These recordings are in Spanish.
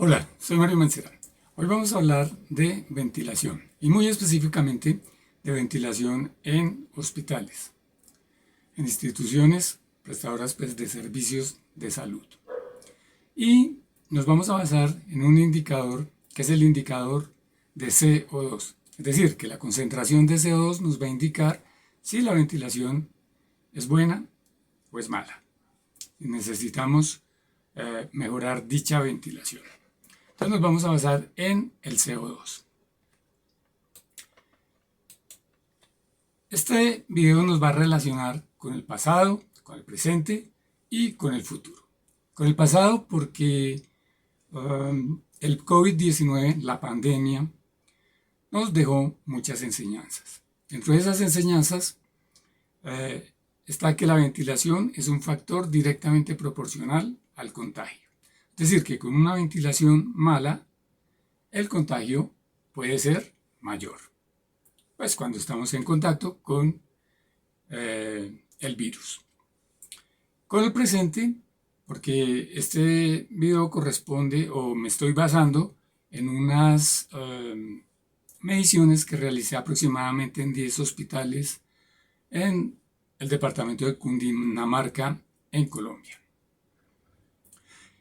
Hola, soy Mario Mancera. Hoy vamos a hablar de ventilación y muy específicamente de ventilación en hospitales, en instituciones prestadoras de servicios de salud. Y nos vamos a basar en un indicador que es el indicador de CO2. Es decir, que la concentración de CO2 nos va a indicar si la ventilación es buena o es mala. Y necesitamos mejorar dicha ventilación. Entonces nos vamos a basar en el CO2. Este video nos va a relacionar con el pasado, con el presente y con el futuro. Con el pasado porque el COVID-19, la pandemia, nos dejó muchas enseñanzas. Dentro de esas enseñanzas está que la ventilación es un factor directamente proporcional al contagio. Es decir, que con una ventilación mala, el contagio puede ser mayor. Pues cuando estamos en contacto con el virus. Con el presente, porque este video corresponde o me estoy basando en unas mediciones que realicé aproximadamente en 10 hospitales en el departamento de Cundinamarca, en Colombia.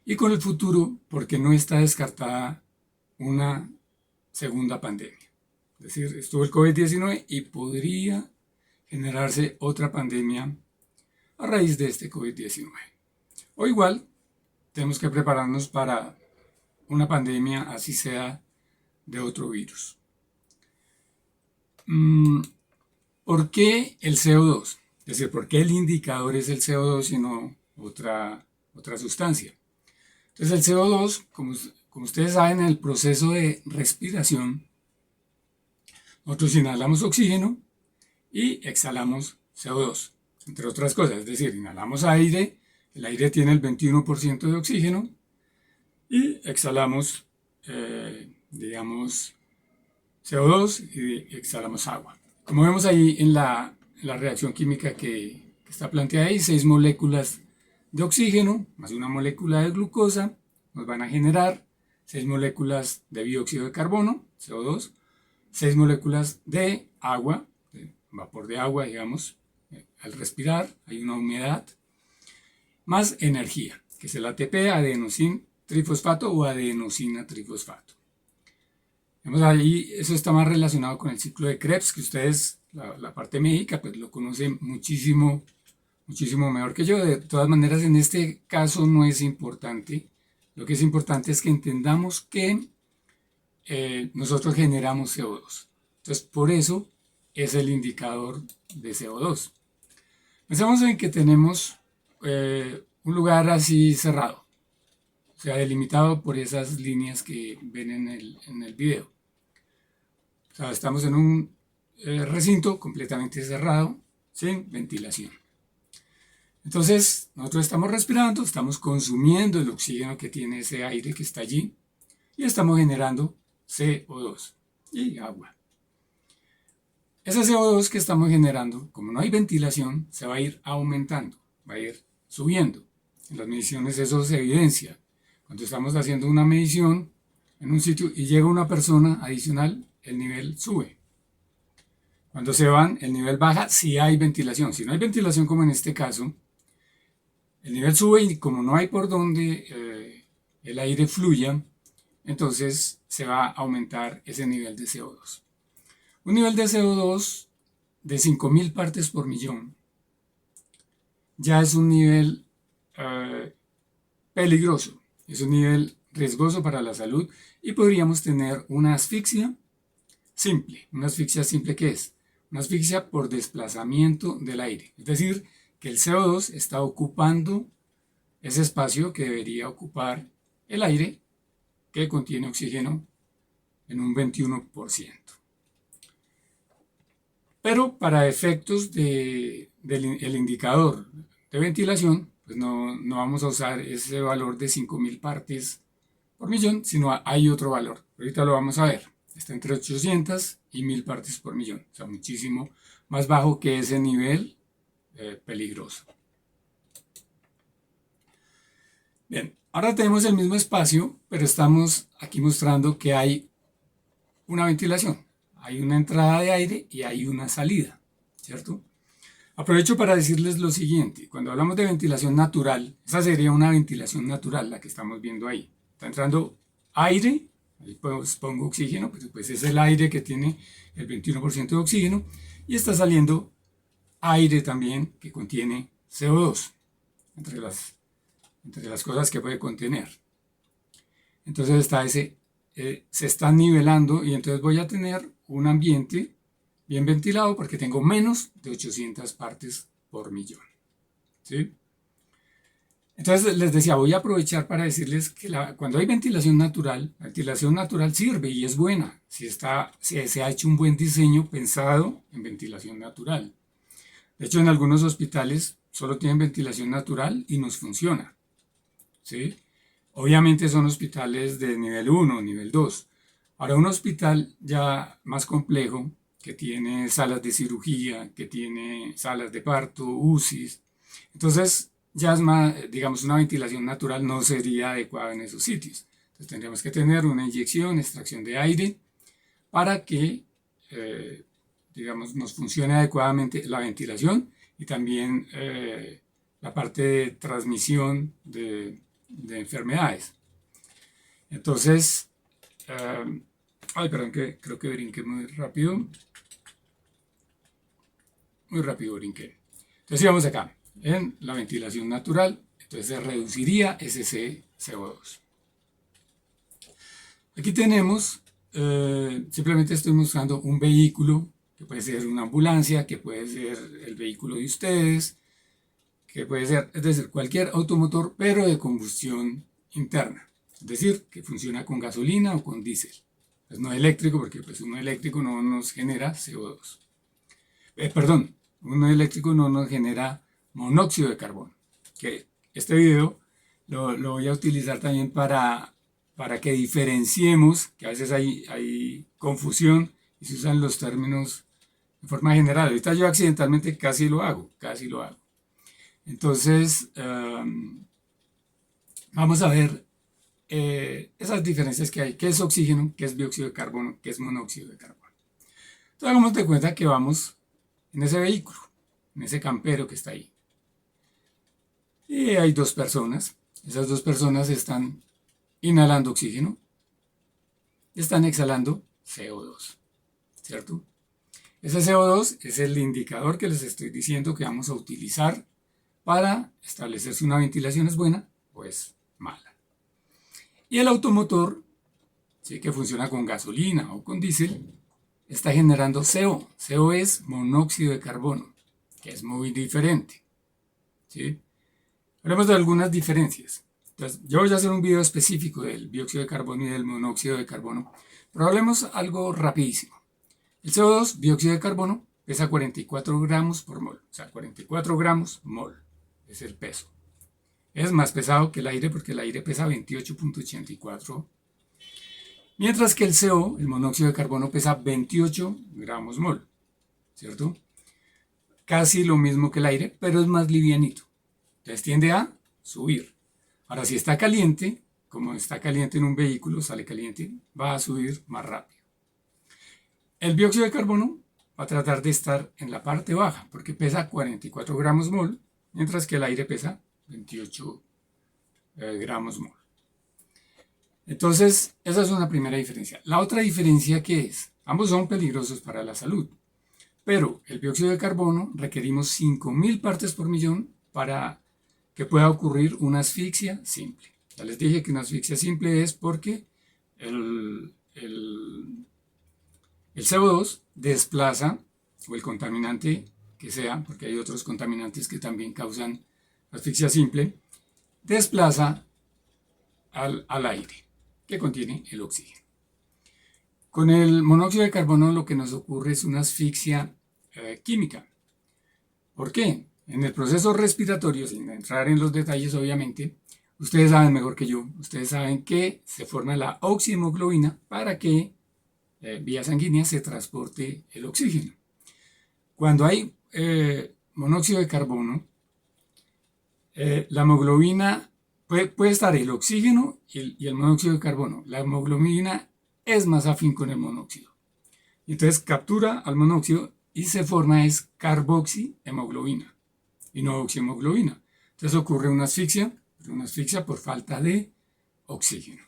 Y con el futuro, porque no está descartada una segunda pandemia. Es decir, estuvo el COVID-19 y podría generarse otra pandemia a raíz de este COVID-19. O igual, tenemos que prepararnos para una pandemia, así sea de otro virus. ¿Por qué el CO2? Es decir, ¿por qué el indicador es el CO2 y no otra sustancia? Entonces el CO2, como ustedes saben, en el proceso de respiración, nosotros inhalamos oxígeno y exhalamos CO2, entre otras cosas. Es decir, inhalamos aire, el aire tiene el 21% de oxígeno y exhalamos, digamos, CO2 y exhalamos agua. Como vemos ahí en la reacción química que está planteada ahí, 6 moléculas de oxígeno más una molécula de glucosa nos van a generar 6 moléculas de dióxido de carbono, CO2, 6 moléculas de agua, de vapor de agua, digamos, al respirar hay una humedad, más energía, que es el ATP, adenosín trifosfato o adenosina trifosfato. Vemos ahí, eso está más relacionado con el ciclo de Krebs, que ustedes, la parte médica, pues lo conocen muchísimo mejor que yo. De todas maneras, en este caso no es importante. Lo que es importante es que entendamos que nosotros generamos CO2. Entonces, por eso es el indicador de CO2. Pensamos en que tenemos un lugar así cerrado, o sea, delimitado por esas líneas que ven en el video. O sea, estamos en un recinto completamente cerrado, sin ventilación. Entonces, nosotros estamos respirando, estamos consumiendo el oxígeno que tiene ese aire que está allí y estamos generando CO2 y agua. Ese CO2 que estamos generando, como no hay ventilación, se va a ir aumentando, va a ir subiendo. En las mediciones eso se evidencia. Cuando estamos haciendo una medición en un sitio y llega una persona adicional, el nivel sube. Cuando se van, el nivel baja si hay ventilación. Si no hay ventilación, como en este caso, el nivel sube y como no hay por donde el aire fluya, entonces se va a aumentar ese nivel de CO2. Un nivel de CO2 de 5.000 partes por millón ya es un nivel peligroso, es un nivel riesgoso para la salud y podríamos tener una asfixia simple. ¿Una asfixia simple qué es? Una asfixia por desplazamiento del aire, es decir, que el CO2 está ocupando ese espacio que debería ocupar el aire que contiene oxígeno en un 21%. Pero para efectos del indicador de ventilación, pues no vamos a usar ese valor de 5.000 partes por millón, sino hay otro valor. Ahorita lo vamos a ver. Está entre 800 y 1.000 partes por millón. O sea, muchísimo más bajo que ese nivel peligroso. Bien, Ahora tenemos el mismo espacio, pero estamos aquí mostrando que hay una ventilación. Hay una entrada de aire y hay una salida, ¿cierto? Aprovecho para decirles lo siguiente. Cuando hablamos de ventilación natural, esa sería una ventilación natural, la que estamos viendo ahí. Está entrando aire, ahí pues pongo oxígeno, pues es el aire que tiene el 21% de oxígeno, y está saliendo aire también que contiene CO2, entre las cosas que puede contener. Entonces se está nivelando y entonces voy a tener un ambiente bien ventilado porque tengo menos de 800 partes por millón. ¿Sí? Entonces les decía, voy a aprovechar para decirles que cuando hay ventilación natural, la ventilación natural sirve y es buena si se ha hecho un buen diseño pensado en ventilación natural. De hecho, en algunos hospitales solo tienen ventilación natural y nos funciona. ¿Sí? Obviamente son hospitales de nivel 1, nivel 2. Ahora, un hospital ya más complejo, que tiene salas de cirugía, que tiene salas de parto, UCIs, entonces ya es más, digamos, una ventilación natural no sería adecuada en esos sitios. Entonces tendríamos que tener una inyección, extracción de aire, para que, digamos, nos funcione adecuadamente la ventilación y también la parte de transmisión de enfermedades. Entonces, ay, perdón, que creo que brinqué muy rápido. Muy rápido brinqué. Entonces íbamos acá, en la ventilación natural, entonces se reduciría ese CO2. Aquí tenemos, simplemente estoy mostrando un vehículo, que puede ser una ambulancia, que puede ser el vehículo de ustedes, que puede ser, es decir, cualquier automotor, pero de combustión interna. Es decir, que funciona con gasolina o con diésel. Pues no eléctrico, porque pues uno eléctrico no nos genera CO2. Perdón, uno eléctrico no nos genera monóxido de carbono. Que este video lo voy a utilizar también para que diferenciemos, que a veces hay confusión y se usan los términos de forma general. Ahorita yo accidentalmente casi lo hago. Entonces, vamos a ver esas diferencias que hay. ¿Qué es oxígeno? ¿Qué es dióxido de carbono? ¿Qué es monóxido de carbono? Entonces, hagamos de cuenta que vamos en ese vehículo, en ese campero que está ahí. Y hay dos personas. Esas dos personas están inhalando oxígeno y están exhalando CO2, ¿cierto? Ese CO2 es el indicador que les estoy diciendo que vamos a utilizar para establecer si una ventilación es buena o es mala. Y el automotor, ¿sí?, que funciona con gasolina o con diésel, está generando CO. CO es monóxido de carbono, que es muy diferente. ¿Sí? Hablemos de algunas diferencias. Entonces, yo voy a hacer un video específico del dióxido de carbono y del monóxido de carbono, pero hablemos algo rapidísimo. El CO2, dióxido de carbono, pesa 44 gramos por mol, o sea, 44 gramos mol es el peso. Es más pesado que el aire porque el aire pesa 28.84, mientras que el CO, el monóxido de carbono, pesa 28 gramos mol, ¿cierto? Casi lo mismo que el aire, pero es más livianito. Entonces tiende a subir. Ahora, si está caliente, como está caliente en un vehículo, sale caliente, va a subir más rápido. El dióxido de carbono va a tratar de estar en la parte baja, porque pesa 44 gramos mol, mientras que el aire pesa 28 gramos mol. Entonces, esa es una primera diferencia. La otra diferencia que es, ambos son peligrosos para la salud, pero el dióxido de carbono requerimos 5.000 partes por millón para que pueda ocurrir una asfixia simple. Ya les dije que una asfixia simple es porque el CO2 desplaza, o el contaminante que sea, porque hay otros contaminantes que también causan asfixia simple, desplaza al aire que contiene el oxígeno. Con el monóxido de carbono lo que nos ocurre es una asfixia química. ¿Por qué? En el proceso respiratorio, sin entrar en los detalles obviamente, ustedes saben mejor que yo, ustedes saben que se forma la oxihemoglobina para que vía sanguínea se transporte el oxígeno. Cuando hay monóxido de carbono, la hemoglobina puede estar el oxígeno y el monóxido de carbono. La hemoglobina es más afín con el monóxido. Entonces captura al monóxido y se forma es carboxihemoglobina y no oxihemoglobina. Entonces ocurre una asfixia por falta de oxígeno.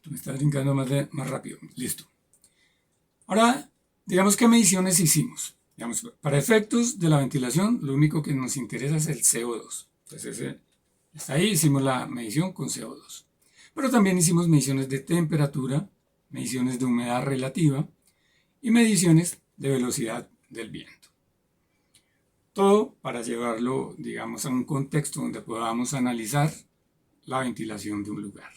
Tú me estás brincando más rápido. Listo. Ahora, digamos qué mediciones hicimos. Digamos, para efectos de la ventilación, lo único que nos interesa es el CO2. Entonces, hasta ahí hicimos la medición con CO2. Pero también hicimos mediciones de temperatura, mediciones de humedad relativa y mediciones de velocidad del viento. Todo para llevarlo, digamos, a un contexto donde podamos analizar la ventilación de un lugar.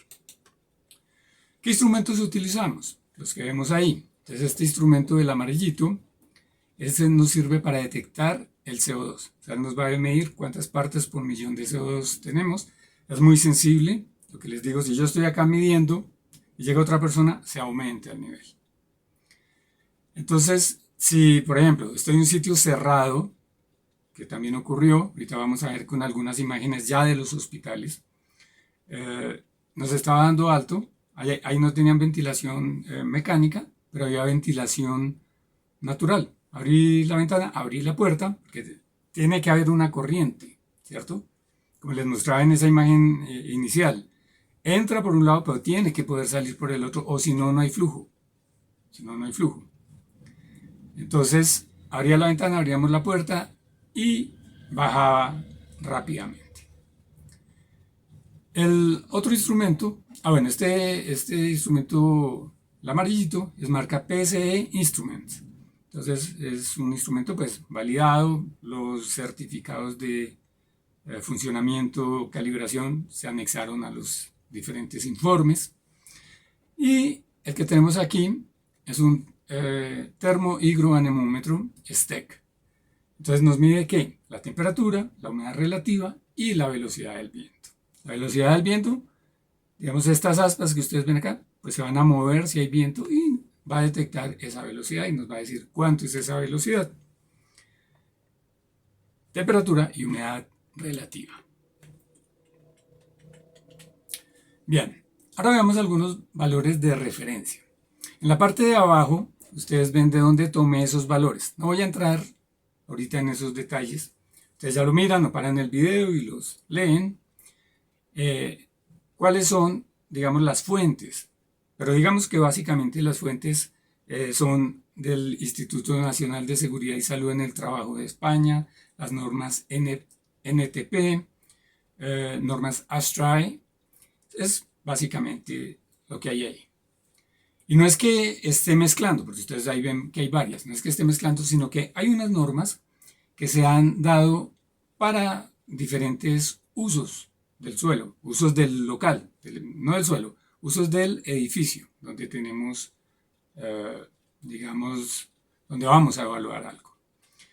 ¿Qué instrumentos utilizamos? Los que vemos ahí. Entonces, este instrumento del amarillito, ese nos sirve para detectar el CO2. O sea, nos va a medir cuántas partes por millón de CO2 tenemos. Es muy sensible. Lo que les digo, si yo estoy acá midiendo y llega otra persona, se aumenta el nivel. Entonces, si por ejemplo estoy en un sitio cerrado, que también ocurrió, ahorita vamos a ver con algunas imágenes ya de los hospitales, nos estaba dando alto, ahí no tenían ventilación mecánica, pero había ventilación natural. Abrí la ventana, abrí la puerta, porque tiene que haber una corriente, ¿cierto? Como les mostraba en esa imagen inicial. Entra por un lado, pero tiene que poder salir por el otro, o si no, no hay flujo. Si no, no hay flujo. Entonces, abría la ventana, abríamos la puerta y bajaba rápidamente. El otro instrumento, bueno, este instrumento, el amarillito, es marca PSE Instruments. Entonces, es un instrumento pues validado, los certificados de funcionamiento, calibración se anexaron a los diferentes informes. Y el que tenemos aquí es un termohigroanemómetro STEC. Entonces nos mide ¿qué? La temperatura, la humedad relativa y la velocidad del viento. La velocidad del viento, digamos estas aspas que ustedes ven acá, pues se van a mover si hay viento y va a detectar esa velocidad y nos va a decir cuánto es esa velocidad. Temperatura y humedad relativa. Bien, ahora veamos algunos valores de referencia. En la parte de abajo, ustedes ven de dónde tomé esos valores. No voy a entrar ahorita en esos detalles. Ustedes ya lo miran, no paran el video y los leen. ¿Cuáles son, digamos, las fuentes? Pero digamos que básicamente las fuentes son del Instituto Nacional de Seguridad y Salud en el Trabajo de España, las normas NTP, normas ASTRAE. Es básicamente lo que hay ahí. Y no es que esté mezclando, porque ustedes ahí ven que hay varias, no es que esté mezclando, sino que hay unas normas que se han dado para diferentes usos del suelo, usos del local, no del suelo, usos del edificio, donde tenemos, digamos, donde vamos a evaluar algo.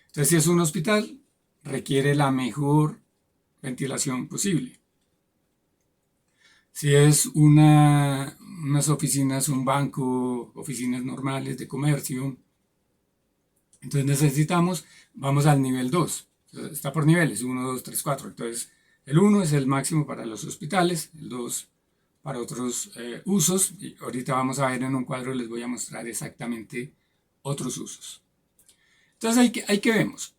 Entonces, si es un hospital, requiere la mejor ventilación posible. Si es unas oficinas, un banco, oficinas normales de comercio, entonces necesitamos, vamos al nivel 2. Está por niveles, 1, 2, 3, 4. Entonces, el 1 es el máximo para los hospitales, el 2 para otros usos. Y ahorita vamos a ver en un cuadro, les voy a mostrar exactamente otros usos. Entonces, ahí que vemos.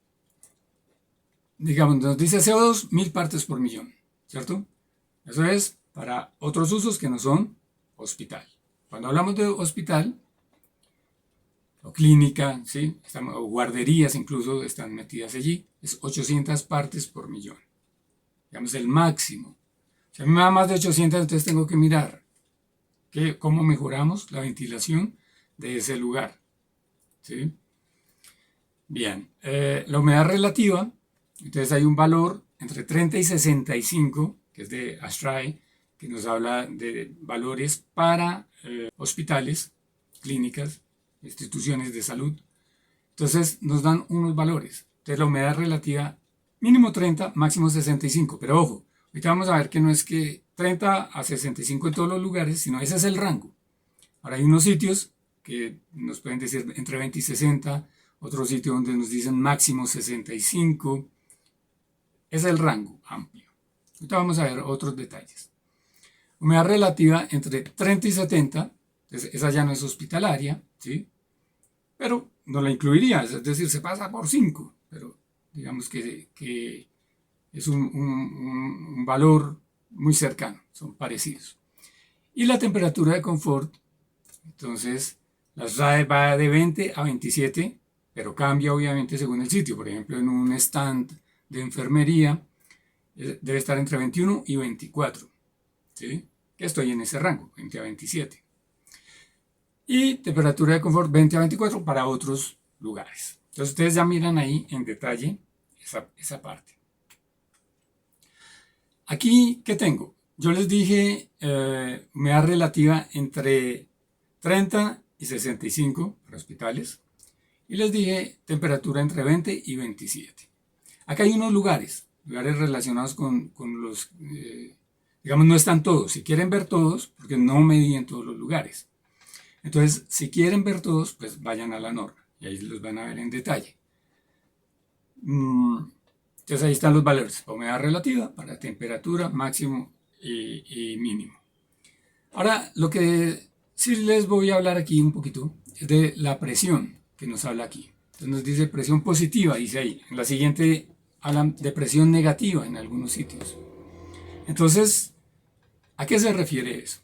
Digamos, nos dice CO2, 1000 partes por millón, ¿cierto? Eso es para otros usos que no son hospital. Cuando hablamos de hospital, o clínica, ¿sí? O guarderías incluso están metidas allí, es 800 partes por millón. Digamos el máximo. Si a mí me da más de 800, entonces tengo que mirar cómo mejoramos la ventilación de ese lugar. ¿Sí? Bien, la humedad relativa, entonces hay un valor entre 30 y 65, que es de ASTRAE, que nos habla de valores para hospitales, clínicas, instituciones de salud. Entonces nos dan unos valores. Entonces la humedad relativa mínimo 30, máximo 65. Pero ojo, ahorita vamos a ver que no es que 30 a 65 en todos los lugares, sino ese es el rango. Ahora hay unos sitios que nos pueden decir entre 20 y 60, otro sitio donde nos dicen máximo 65. es el rango amplio. Ahorita vamos a ver otros detalles. Humedad relativa entre 30 y 70, esa ya no es hospitalaria, ¿sí? Pero no la incluiría, es decir, se pasa por 5, pero digamos que es un valor muy cercano, son parecidos. Y la temperatura de confort, entonces, las RAE va de 20 a 27, pero cambia obviamente según el sitio. Por ejemplo, en un stand de enfermería debe estar entre 21 y 24, ¿sí? Que estoy en ese rango, 20 a 27. Y temperatura de confort 20 a 24 para otros lugares. Entonces ustedes ya miran ahí en detalle esa parte. Aquí, ¿qué tengo? Yo les dije humedad relativa entre 30 y 65 para hospitales. Y les dije temperatura entre 20 y 27. Acá hay unos lugares relacionados con los, digamos, no están todos. Si quieren ver todos, porque no medí en todos los lugares. Entonces, si quieren ver todos, pues vayan a la norma y ahí los van a ver en detalle. Entonces ahí están los valores, humedad relativa para temperatura, máximo y mínimo. Ahora, lo que sí les voy a hablar aquí un poquito es de la presión que nos habla aquí. Entonces nos dice presión positiva, dice ahí. En la siguiente hablan de presión negativa en algunos sitios. Entonces, ¿a qué se refiere eso?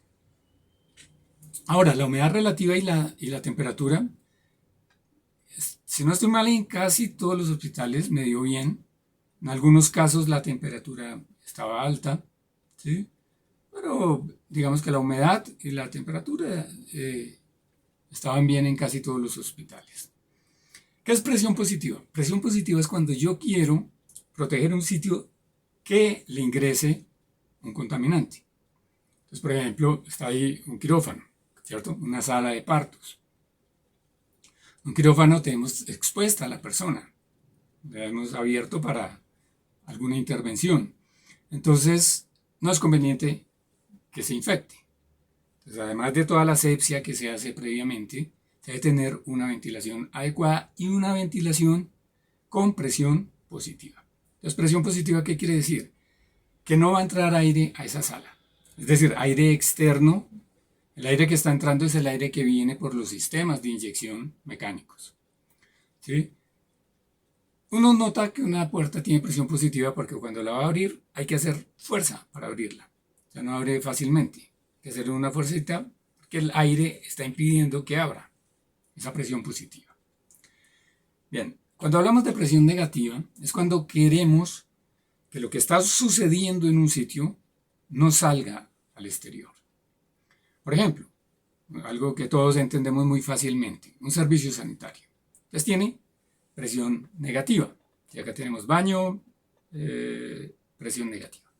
Ahora, la humedad relativa y la temperatura, si no estoy mal, en casi todos los hospitales me dio bien. En algunos casos la temperatura estaba alta, ¿sí? Pero digamos que la humedad y la temperatura estaban bien en casi todos los hospitales. ¿Qué es presión positiva? Presión positiva es cuando yo quiero proteger un sitio que le ingrese un contaminante. Entonces, por ejemplo, está ahí un quirófano, ¿cierto? Una sala de partos. Un quirófano tenemos expuesta a la persona. La hemos abierto para alguna intervención. Entonces, no es conveniente que se infecte. Entonces, además de toda la asepsia que se hace previamente, se debe tener una ventilación adecuada y una ventilación con presión positiva. Entonces, presión positiva, ¿qué quiere decir? Que no va a entrar aire a esa sala. Es decir, aire externo. El aire que está entrando es el aire que viene por los sistemas de inyección mecánicos. ¿Sí? Uno nota que una puerta tiene presión positiva porque cuando la va a abrir hay que hacer fuerza para abrirla. O sea, no abre fácilmente. Hay que hacerle una fuercita porque el aire está impidiendo que abra esa presión positiva. Bien, cuando hablamos de presión negativa es cuando queremos que lo que está sucediendo en un sitio no salga al exterior. Por ejemplo, algo que todos entendemos muy fácilmente, un servicio sanitario. Entonces tiene presión negativa. Y acá tenemos baño, presión negativa.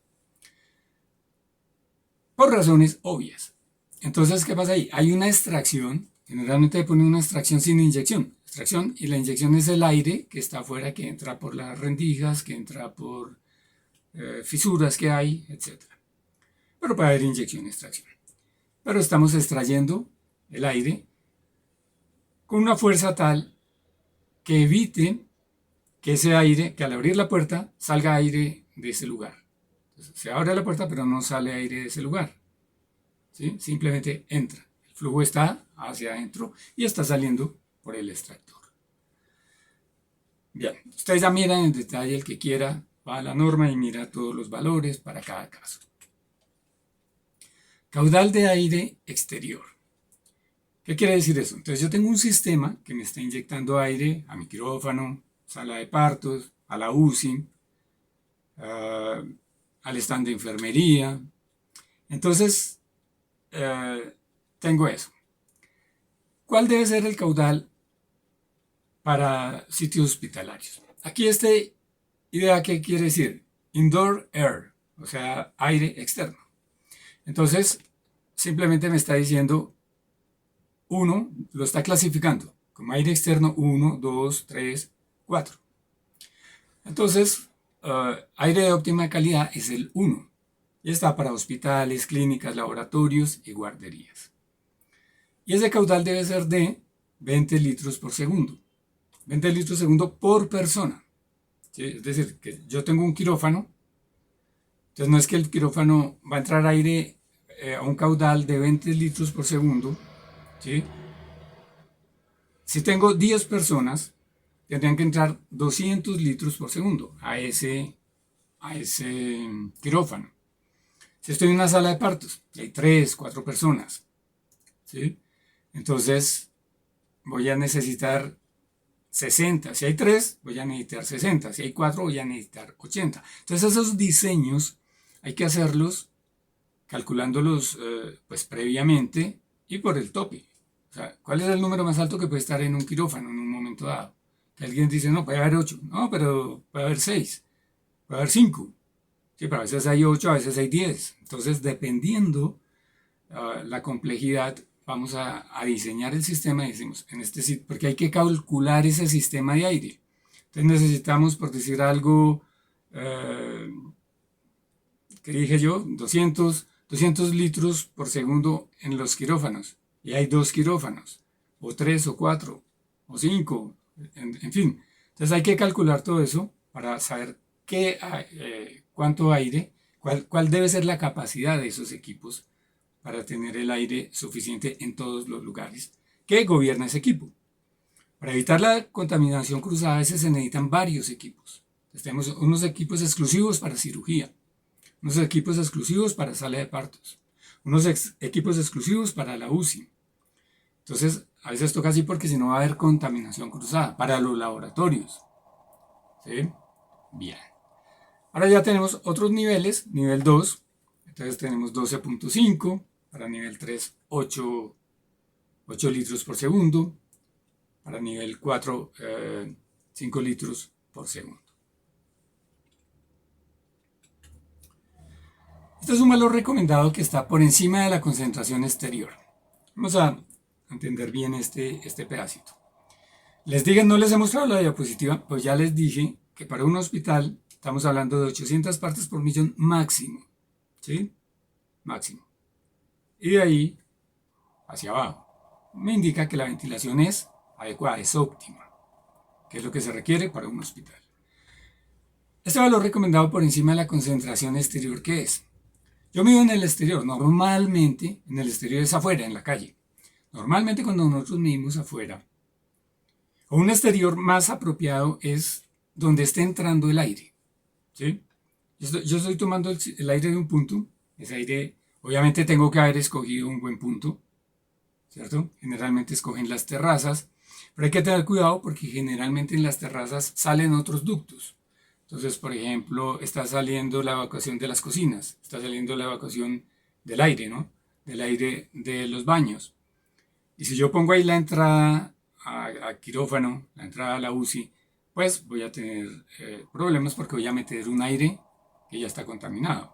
Por razones obvias. Entonces, ¿qué pasa ahí? Hay una extracción, generalmente le ponen una extracción sin inyección. Extracción y la inyección es el aire que está afuera, que entra por las rendijas, que entra por fisuras que hay, etc. Pero puede haber inyección y extracción. Pero estamos extrayendo el aire con una fuerza tal que evite que ese aire, que al abrir la puerta, salga aire de ese lugar. Entonces, se abre la puerta, pero no sale aire de ese lugar. ¿Sí? Simplemente entra. El flujo está hacia adentro y está saliendo por el extractor. Bien, ustedes ya miran en detalle, el que quiera va a la norma y mira todos los valores para cada caso. Caudal de aire exterior. ¿Qué quiere decir eso? Entonces yo tengo un sistema que me está inyectando aire a mi quirófano, sala de partos, a la UCI, al stand de enfermería. Entonces, tengo eso. ¿Cuál debe ser el caudal para sitios hospitalarios? Aquí esta idea, ¿qué quiere decir? Indoor air, o sea, aire externo. Entonces, simplemente me está diciendo, uno, lo está clasificando como aire externo 1, 2, 3, 4. Entonces, aire de óptima calidad es el 1. Y está para hospitales, clínicas, laboratorios y guarderías. Y ese caudal debe ser de 20 litros por segundo. 20 litros por segundo por persona. ¿sí? Es decir, que yo tengo un quirófano, entonces no es que el quirófano va a entrar aire a un caudal de 20 litros por segundo, ¿sí? Si tengo 10 personas, tendrían que entrar 200 litros por segundo a ese quirófano. Si estoy en una sala de partos y hay 3, 4 personas, ¿sí? Entonces voy a necesitar 60. Si hay 3, voy a necesitar 60. Si hay 4, voy a necesitar 80. Entonces esos diseños hay que hacerlos calculándolos pues previamente y por el tope. O sea, ¿cuál es el número más alto que puede estar en un quirófano en un momento dado? Que alguien dice, no, puede haber 8. No, pero puede haber 6. Puede haber 5. Sí, pero a veces hay 8, a veces hay 10. Entonces, dependiendo la complejidad, vamos a diseñar el sistema y decimos, en este sitio, porque hay que calcular ese sistema de aire. Entonces necesitamos, por decir algo, eh, ¿qué dije yo? 200 litros por segundo en los quirófanos. Y hay 2 quirófanos, o 3, o 4, o 5, en fin. Entonces hay que calcular todo eso para saber cuánto aire, cuál debe ser la capacidad de esos equipos para tener el aire suficiente en todos los lugares que gobierna ese equipo. Para evitar la contaminación cruzada, a veces se necesitan varios equipos. Entonces, tenemos unos equipos exclusivos para cirugía, unos equipos exclusivos para sala de partos, unos equipos exclusivos para la UCI. Entonces, a veces toca así porque si no va a haber contaminación cruzada para los laboratorios. ¿Sí? Bien. Ahora ya tenemos otros niveles, nivel 2. Entonces tenemos 12.5, para nivel 3, 8 litros por segundo, para nivel 4, 5 litros por segundo. Este es un valor recomendado que está por encima de la concentración exterior. Vamos a entender bien este pedacito. No les he mostrado la diapositiva, pues ya les dije que para un hospital estamos hablando de 800 partes por millón máximo. ¿Sí? Máximo. Y de ahí hacia abajo. Me indica que la ventilación es adecuada, es óptima, que es lo que se requiere para un hospital. Este valor recomendado por encima de la concentración exterior, ¿qué es? Yo mido en el exterior, normalmente en el exterior es afuera, en la calle. Normalmente cuando nosotros medimos afuera, o un exterior más apropiado es donde esté entrando el aire. ¿Sí? Yo estoy tomando el aire de un punto, ese aire, obviamente tengo que haber escogido un buen punto, ¿cierto? Generalmente escogen las terrazas, pero hay que tener cuidado porque generalmente en las terrazas salen otros ductos. Entonces, por ejemplo, está saliendo la evacuación de las cocinas, está saliendo la evacuación del aire, ¿no? Del aire de los baños. Y si yo pongo ahí la entrada a quirófano, la entrada a la UCI, pues voy a tener problemas porque voy a meter un aire que ya está contaminado.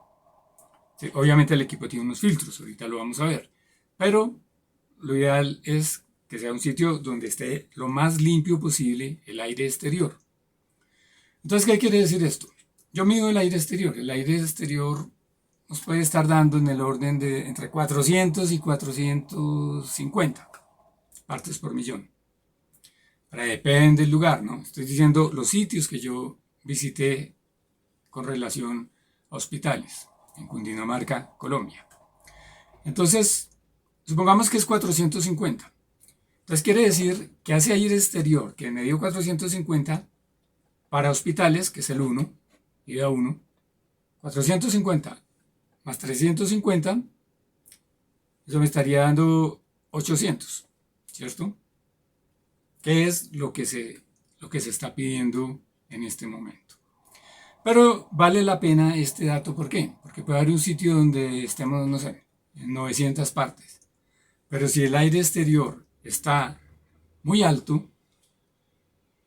Sí, obviamente el equipo tiene unos filtros, ahorita lo vamos a ver, pero lo ideal es que sea un sitio donde esté lo más limpio posible el aire exterior. Entonces, ¿qué quiere decir esto? Yo mido el aire exterior. El aire exterior nos puede estar dando en el orden de entre 400 y 450 partes por millón. Pero depende del lugar, ¿no? Estoy diciendo los sitios que yo visité con relación a hospitales en Cundinamarca, Colombia. Entonces, supongamos que es 450. Entonces quiere decir que hace aire exterior que me dio 450 para hospitales, que es el 1, ida 1, 450 más 350, eso me estaría dando 800, ¿cierto? Que es lo que se está pidiendo en este momento. Pero vale la pena este dato, ¿por qué? Porque puede haber un sitio donde estemos, no sé, en 900 partes. Pero si el aire exterior está muy alto,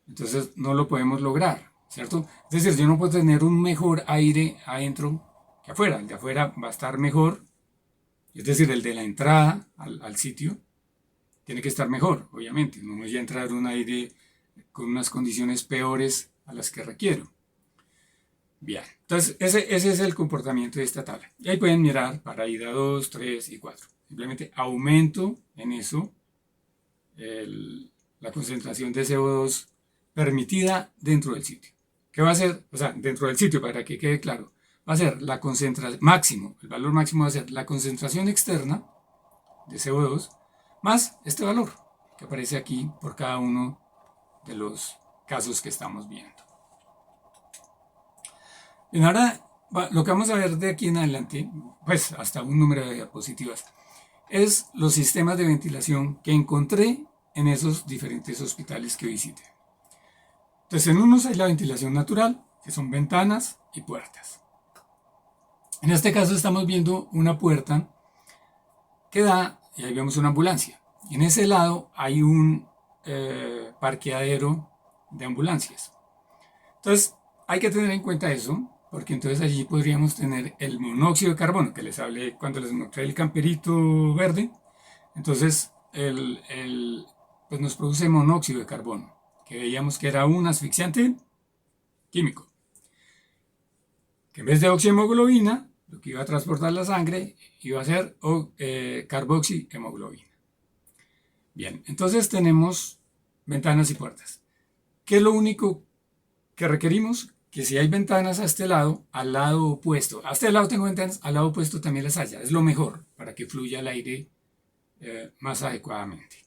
entonces no lo podemos lograr, ¿cierto? Es decir, yo no puedo tener un mejor aire adentro que afuera. El de afuera va a estar mejor, es decir, el de la entrada al sitio tiene que estar mejor, obviamente. No voy a entrar un aire con unas condiciones peores a las que requiero. Bien, entonces ese es el comportamiento de esta tabla. Y ahí pueden mirar para ida 2, 3 y 4. Simplemente aumento en eso la concentración de CO2 permitida dentro del sitio. ¿Qué va a ser? O sea, dentro del sitio, para que quede claro, va a ser la concentración máximo, el valor máximo va a ser la concentración externa de CO2 más este valor que aparece aquí por cada uno de los casos que estamos viendo. Bien, ahora lo que vamos a ver de aquí en adelante, pues hasta un número de diapositivas, es los sistemas de ventilación que encontré en esos diferentes hospitales que visité. Entonces, en unos hay la ventilación natural, que son ventanas y puertas. En este caso estamos viendo una puerta que da, y ahí vemos una ambulancia. Y en ese lado hay un parqueadero de ambulancias. Entonces, hay que tener en cuenta eso, porque entonces allí podríamos tener el monóxido de carbono, que les hablé cuando les mostré el camperito verde. Entonces, pues nos produce monóxido de carbono, que veíamos que era un asfixiante químico, que en vez de oxihemoglobina, lo que iba a transportar la sangre iba a ser carboxihemoglobina. Bien, entonces tenemos ventanas y puertas. ¿Qué es lo único que requerimos? Que si hay ventanas a este lado, al lado opuesto, a este lado tengo ventanas, al lado opuesto también las haya. Es lo mejor para que fluya el aire más adecuadamente.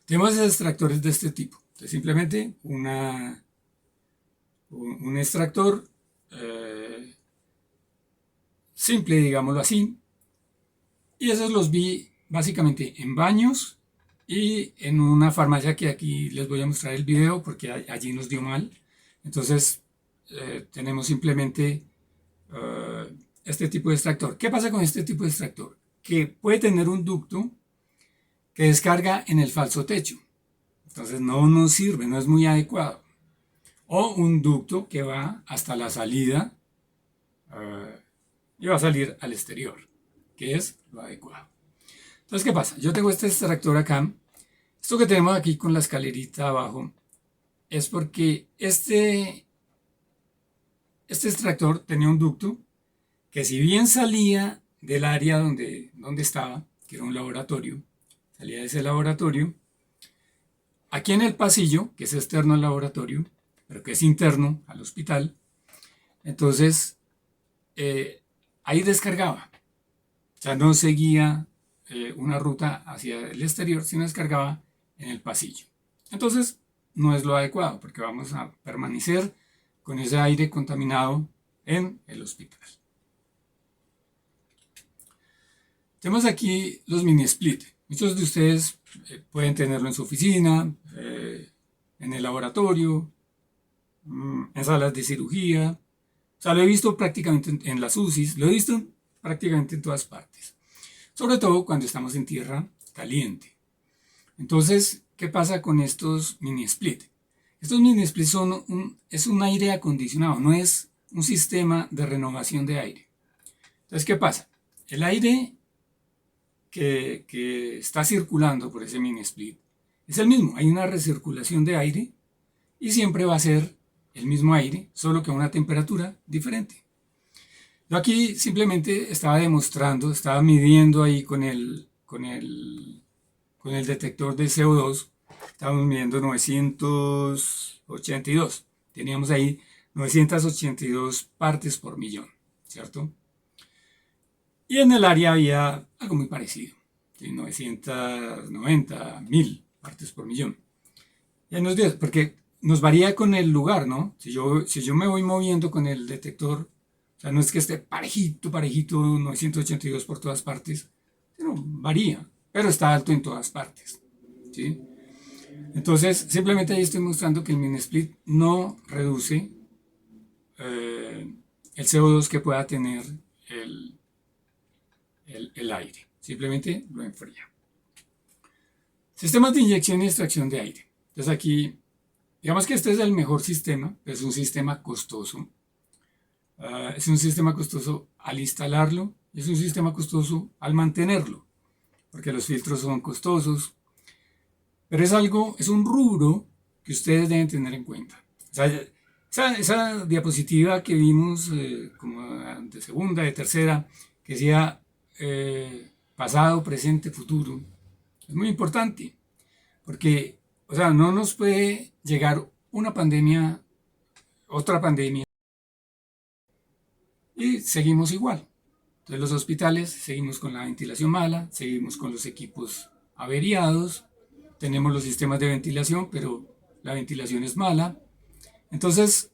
Tenemos extractores de este tipo. Entonces, simplemente un extractor simple, digámoslo así. Y esos los vi básicamente en baños y en una farmacia que aquí les voy a mostrar el video porque allí nos dio mal. Entonces tenemos simplemente este tipo de extractor. ¿Qué pasa con este tipo de extractor? Que puede tener un ducto que descarga en el falso techo. Entonces no nos sirve, no es muy adecuado. O un ducto que va hasta la salida y va a salir al exterior, que es lo adecuado. Entonces, ¿qué pasa? Yo tengo este extractor acá. Esto que tenemos aquí con la escalerita abajo es porque este extractor tenía un ducto que, si bien salía del área donde estaba, que era un laboratorio, salía de ese laboratorio, aquí en el pasillo, que es externo al laboratorio, pero que es interno al hospital, entonces ahí descargaba. O sea, no seguía una ruta hacia el exterior, sino descargaba en el pasillo. Entonces, no es lo adecuado, porque vamos a permanecer con ese aire contaminado en el hospital. Tenemos aquí los mini split. Muchos de ustedes pueden tenerlo en su oficina, en el laboratorio, en salas de cirugía. O sea, lo he visto prácticamente en las UCIs, lo he visto prácticamente en todas partes. Sobre todo cuando estamos en tierra caliente. Entonces, ¿qué pasa con estos mini split? Estos mini split es un aire acondicionado, no es un sistema de renovación de aire. Entonces, ¿qué pasa? El aire que está circulando por ese mini split es el mismo. Hay una recirculación de aire y siempre va a ser el mismo aire, solo que a una temperatura diferente. Yo aquí simplemente estaba demostrando, estaba midiendo ahí con el detector de CO2, estábamos midiendo 982. Teníamos ahí 982 partes por millón, ¿cierto? Y en el área había algo muy parecido, 990, 1000 partes por millón. Y en los días, porque nos varía con el lugar, ¿no? Si yo me voy moviendo con el detector, o sea, no es que esté parejito, 982 por todas partes, sino varía, pero está alto en todas partes, ¿sí? Entonces, simplemente ahí estoy mostrando que el mini split no reduce el CO2 que pueda tener el aire, simplemente lo enfría. Sistemas de inyección y extracción de aire. Entonces aquí, digamos que este es el mejor sistema, es un sistema costoso. Es un sistema costoso al instalarlo, es un sistema costoso al mantenerlo, porque los filtros son costosos, pero es un rubro que ustedes deben tener en cuenta. O sea, esa diapositiva que vimos como de segunda, de tercera, que decía pasado, presente, futuro, es muy importante, porque, o sea, no nos puede llegar una pandemia, otra pandemia, y seguimos igual. Entonces los hospitales seguimos con la ventilación mala, seguimos con los equipos averiados, tenemos los sistemas de ventilación, pero la ventilación es mala. Entonces,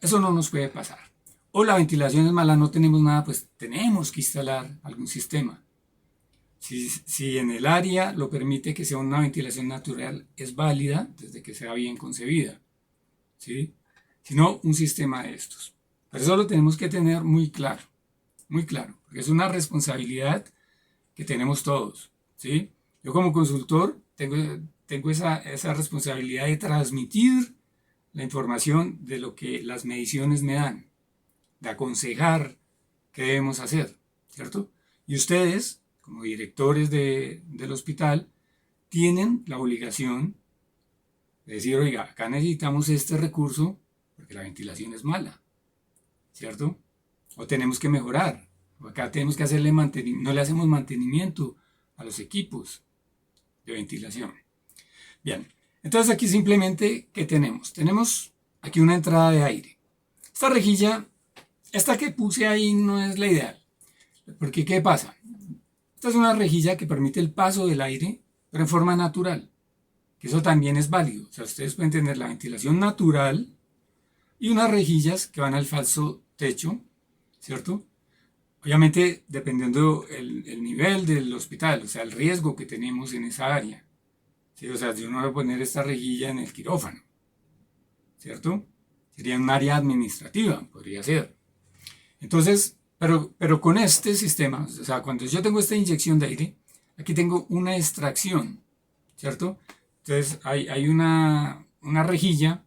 eso no nos puede pasar. O la ventilación es mala, no tenemos nada, pues tenemos que instalar algún sistema. Si en el área lo permite que sea una ventilación natural, es válida desde que sea bien concebida, ¿sí? Si no, un sistema de estos. Pero eso lo tenemos que tener muy claro, porque es una responsabilidad que tenemos todos, ¿sí? Yo como consultor tengo esa responsabilidad de transmitir la información de lo que las mediciones me dan, de aconsejar qué debemos hacer, ¿cierto? Y ustedes, como directores del hospital, tienen la obligación de decir, oiga, acá necesitamos este recurso porque la ventilación es mala, ¿cierto? O tenemos que mejorar, o acá tenemos que hacerle mantenimiento, no le hacemos mantenimiento a los equipos de ventilación. Bien, entonces aquí simplemente, ¿qué tenemos? Tenemos aquí una entrada de aire. Esta rejilla, esta que puse ahí no es la ideal, porque ¿qué pasa? Esta es una rejilla que permite el paso del aire, pero en forma natural, que eso también es válido. O sea, ustedes pueden tener la ventilación natural y unas rejillas que van al falso techo, ¿cierto? Obviamente dependiendo el nivel del hospital, o sea, el riesgo que tenemos en esa área. ¿Sí? O sea, yo no voy a poner esta rejilla en el quirófano, ¿cierto? Sería un área administrativa, podría ser. Entonces, pero con este sistema, o sea, cuando yo tengo esta inyección de aire, aquí tengo una extracción, ¿cierto? Entonces hay una rejilla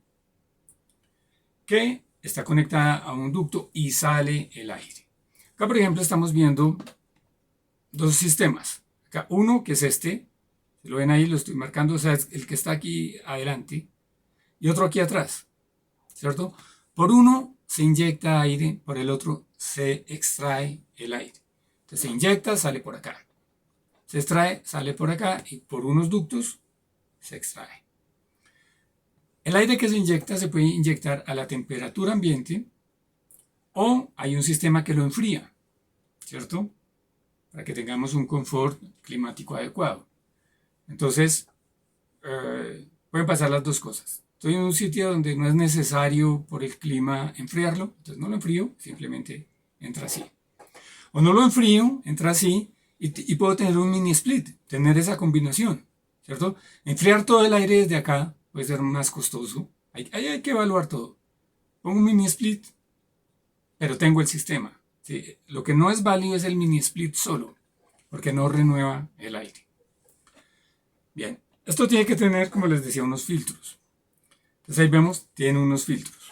que está conectada a un ducto y sale el aire. Acá, por ejemplo, estamos viendo dos sistemas. Acá uno que es este, si lo ven ahí, lo estoy marcando, o sea, es el que está aquí adelante, y otro aquí atrás, ¿cierto? Por uno se inyecta aire, por el otro se extrae el aire. Entonces se inyecta, sale por acá. Se extrae, sale por acá, y por unos ductos se extrae. El aire que se inyecta se puede inyectar a la temperatura ambiente o hay un sistema que lo enfría, ¿cierto? Para que tengamos un confort climático adecuado. Entonces, pueden pasar las dos cosas. Estoy en un sitio donde no es necesario por el clima enfriarlo, entonces no lo enfrío, simplemente entra así. O no lo enfrío, entra así y puedo tener un mini split, tener esa combinación, ¿cierto? Enfriar todo el aire desde acá puede ser más costoso, hay que evaluar todo. Pongo un mini split, pero tengo el sistema. ¿Sí? Lo que no es válido es el mini split solo, porque no renueva el aire. Bien, esto tiene que tener, como les decía, unos filtros. Entonces ahí vemos, tiene unos filtros.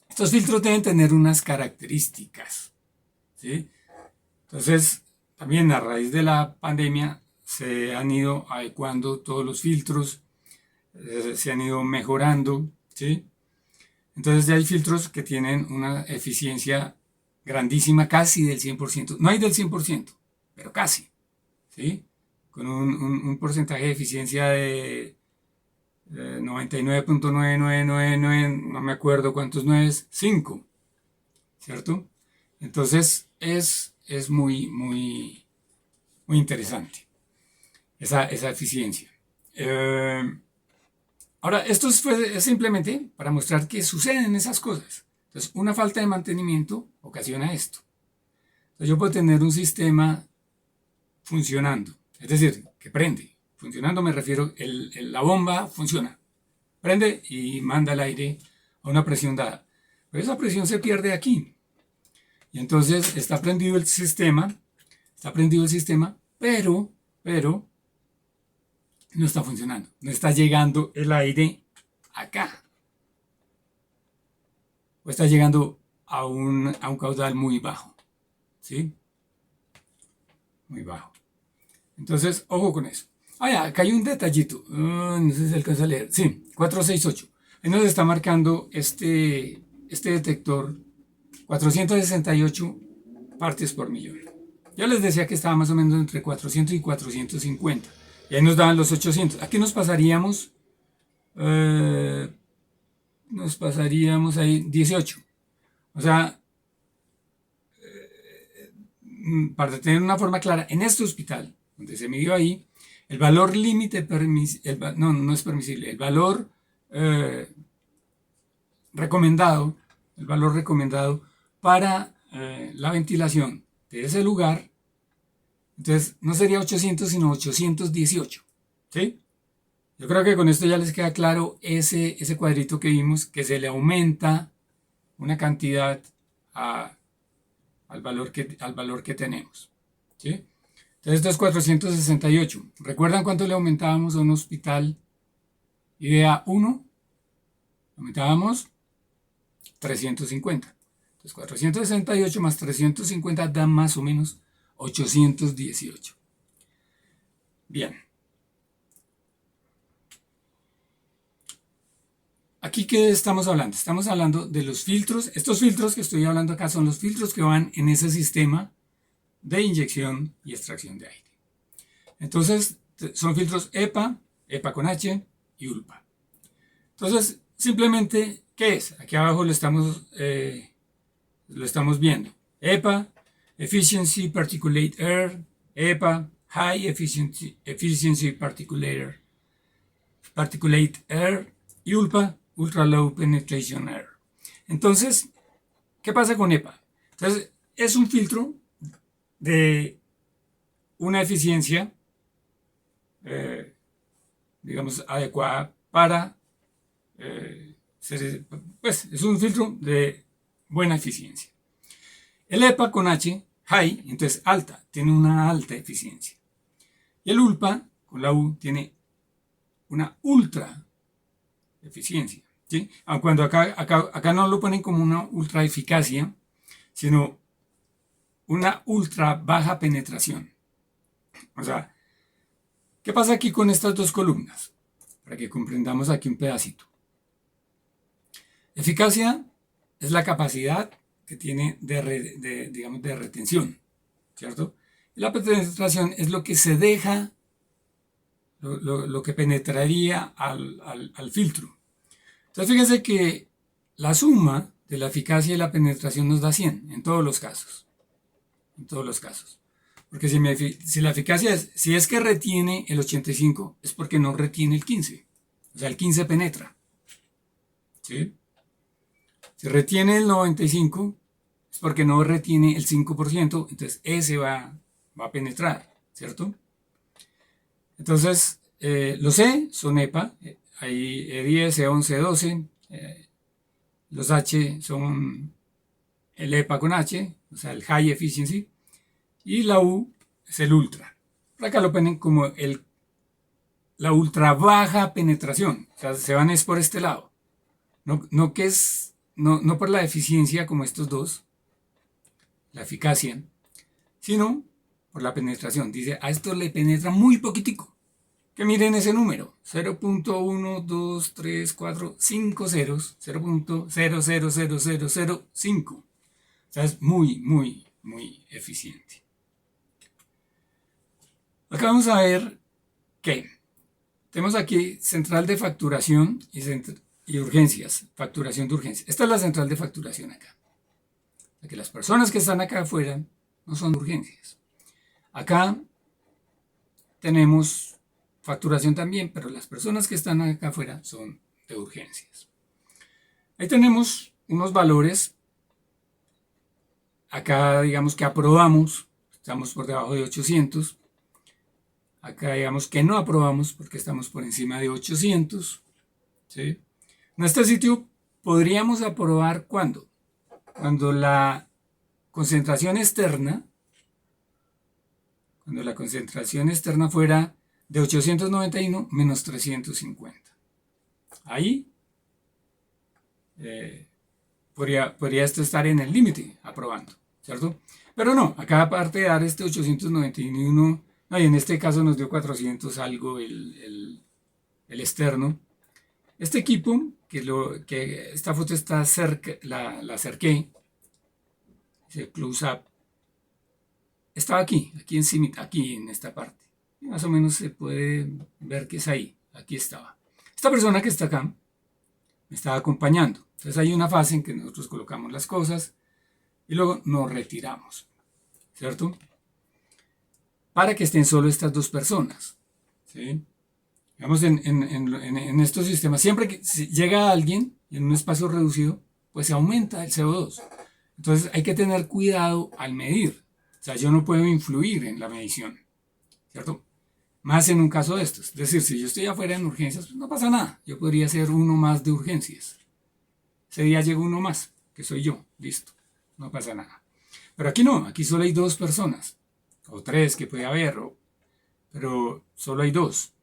Estos filtros deben tener unas características, ¿sí? Entonces, también a raíz de la pandemia se han ido adecuando todos los filtros, se han ido mejorando, ¿sí? Entonces ya hay filtros que tienen una eficiencia grandísima, casi del 100%. No hay del 100%, pero casi, ¿sí? Con un porcentaje de eficiencia de 99.9999, no me acuerdo cuántos 9, 5, ¿cierto? Entonces es muy interesante esa eficiencia. Ahora, esto es simplemente para mostrar que suceden esas cosas. Entonces, una falta de mantenimiento ocasiona esto. Entonces, yo puedo tener un sistema funcionando, es decir, que prende. Funcionando me refiero, la bomba funciona, prende y manda el aire a una presión dada. Pero esa presión se pierde aquí. Y entonces está prendido el sistema, pero no está funcionando, no está llegando el aire acá. O está llegando a un caudal muy bajo, ¿sí? Muy bajo. Entonces, ojo con eso. Ya, acá hay un detallito. No sé si se alcanza a leer. Sí, 468. Ahí nos está marcando este detector 468 partes por millón. Yo les decía que estaba más o menos entre 400 y 450. Y ahí nos daban los 800. Aquí nos pasaríamos nos pasaríamos ahí 18. O sea, para tener una forma clara, en este hospital, donde se midió ahí, el valor límite permisible, no es permisible, el valor recomendado, el valor recomendado para la ventilación de ese lugar, entonces no sería 800 sino 818, ¿sí? Yo creo que con esto ya les queda claro ese cuadrito que vimos, que se le aumenta una cantidad al valor que tenemos, ¿sí? Entonces esto es 468. ¿Recuerdan cuánto le aumentábamos a un hospital IDEA 1? Aumentábamos 350. Entonces 468 más 350 da más o menos 818. Bien. Aquí, ¿qué estamos hablando? Estamos hablando de los filtros. Estos filtros que estoy hablando acá son los filtros que van en ese sistema de inyección y extracción de aire. Entonces, son filtros EPA, EPA con H y ULPA. Entonces, simplemente, ¿qué es? Aquí abajo lo estamos viendo. EPA, Efficiency Particulate Air, EPA, High Efficiency Particulate Air, y ULPA, Ultra Low Penetration Air. Entonces, ¿qué pasa con EPA? Entonces, es un filtro de una eficiencia, digamos, adecuada para pues es un filtro de buena eficiencia. El EPA con H, high, entonces alta, tiene una alta eficiencia. Y el ULPA con la U tiene una ultra eficiencia, ¿sí? Aun cuando acá no lo ponen como una ultra eficacia, sino una ultra baja penetración. O sea, ¿qué pasa aquí con estas dos columnas? Para que comprendamos aquí un pedacito. Eficacia es la capacidad que tiene digamos, de retención, ¿cierto? Y la penetración es lo que se deja, lo que penetraría al filtro. Entonces fíjense que la suma de la eficacia y la penetración nos da 100 en todos los casos. En todos los casos. Porque si la eficacia si es que retiene el 85, es porque no retiene el 15. O sea, el 15 penetra. ¿Sí? Si retiene el 95, es porque no retiene el 5%, entonces ese va a penetrar, ¿cierto? Entonces, los E son EPA, hay E10, E11, E12, los H son el EPA con H, o sea, el High Efficiency, y la U es el Ultra. Por acá lo ponen como la ultra baja penetración, o sea, se van es por este lado. No por la eficiencia como estos dos, la eficacia, sino por la penetración. Dice, a esto le penetra muy poquitico. Que miren ese número, 0.1, 2, 3, 4, 5 ceros, 0.000005. O sea, es muy, muy, muy eficiente. Acá vamos a ver que tenemos aquí central de facturación y urgencias, facturación de urgencias. Esta es la central de facturación acá. O sea, que las personas que están acá afuera no son de urgencias. Acá tenemos facturación también, pero las personas que están acá afuera son de urgencias. Ahí tenemos unos valores. Acá digamos que aprobamos, estamos por debajo de 800. Acá digamos que no aprobamos porque estamos por encima de 800. ¿Sí? En este sitio podríamos aprobar ¿cuándo? Cuando la concentración externa fuera de 891 menos 350. Ahí podría esto estar en el límite, aprobando, ¿cierto? Pero no, acá aparte de dar este 891, no, y en este caso nos dio 400 algo el externo. Este equipo, que esta foto está cerca, la acerqué, ese close-up, estaba aquí encima, aquí en esta parte. Más o menos se puede ver que es ahí, aquí estaba. Esta persona que está acá me está acompañando. Entonces hay una fase en que nosotros colocamos las cosas y luego nos retiramos, ¿cierto? Para que estén solo estas dos personas, ¿sí? Digamos, en estos sistemas, siempre que llega alguien en un espacio reducido, pues se aumenta el CO2. Entonces hay que tener cuidado al medir. O sea, yo no puedo influir en la medición, ¿cierto? Más en un caso de estos. Es decir, si yo estoy afuera en urgencias, pues no pasa nada. Yo podría ser uno más de urgencias. Ese día llega uno más, que soy yo. Listo. No pasa nada. Pero aquí no. Aquí solo hay dos personas. O tres que puede haber. Pero solo hay dos.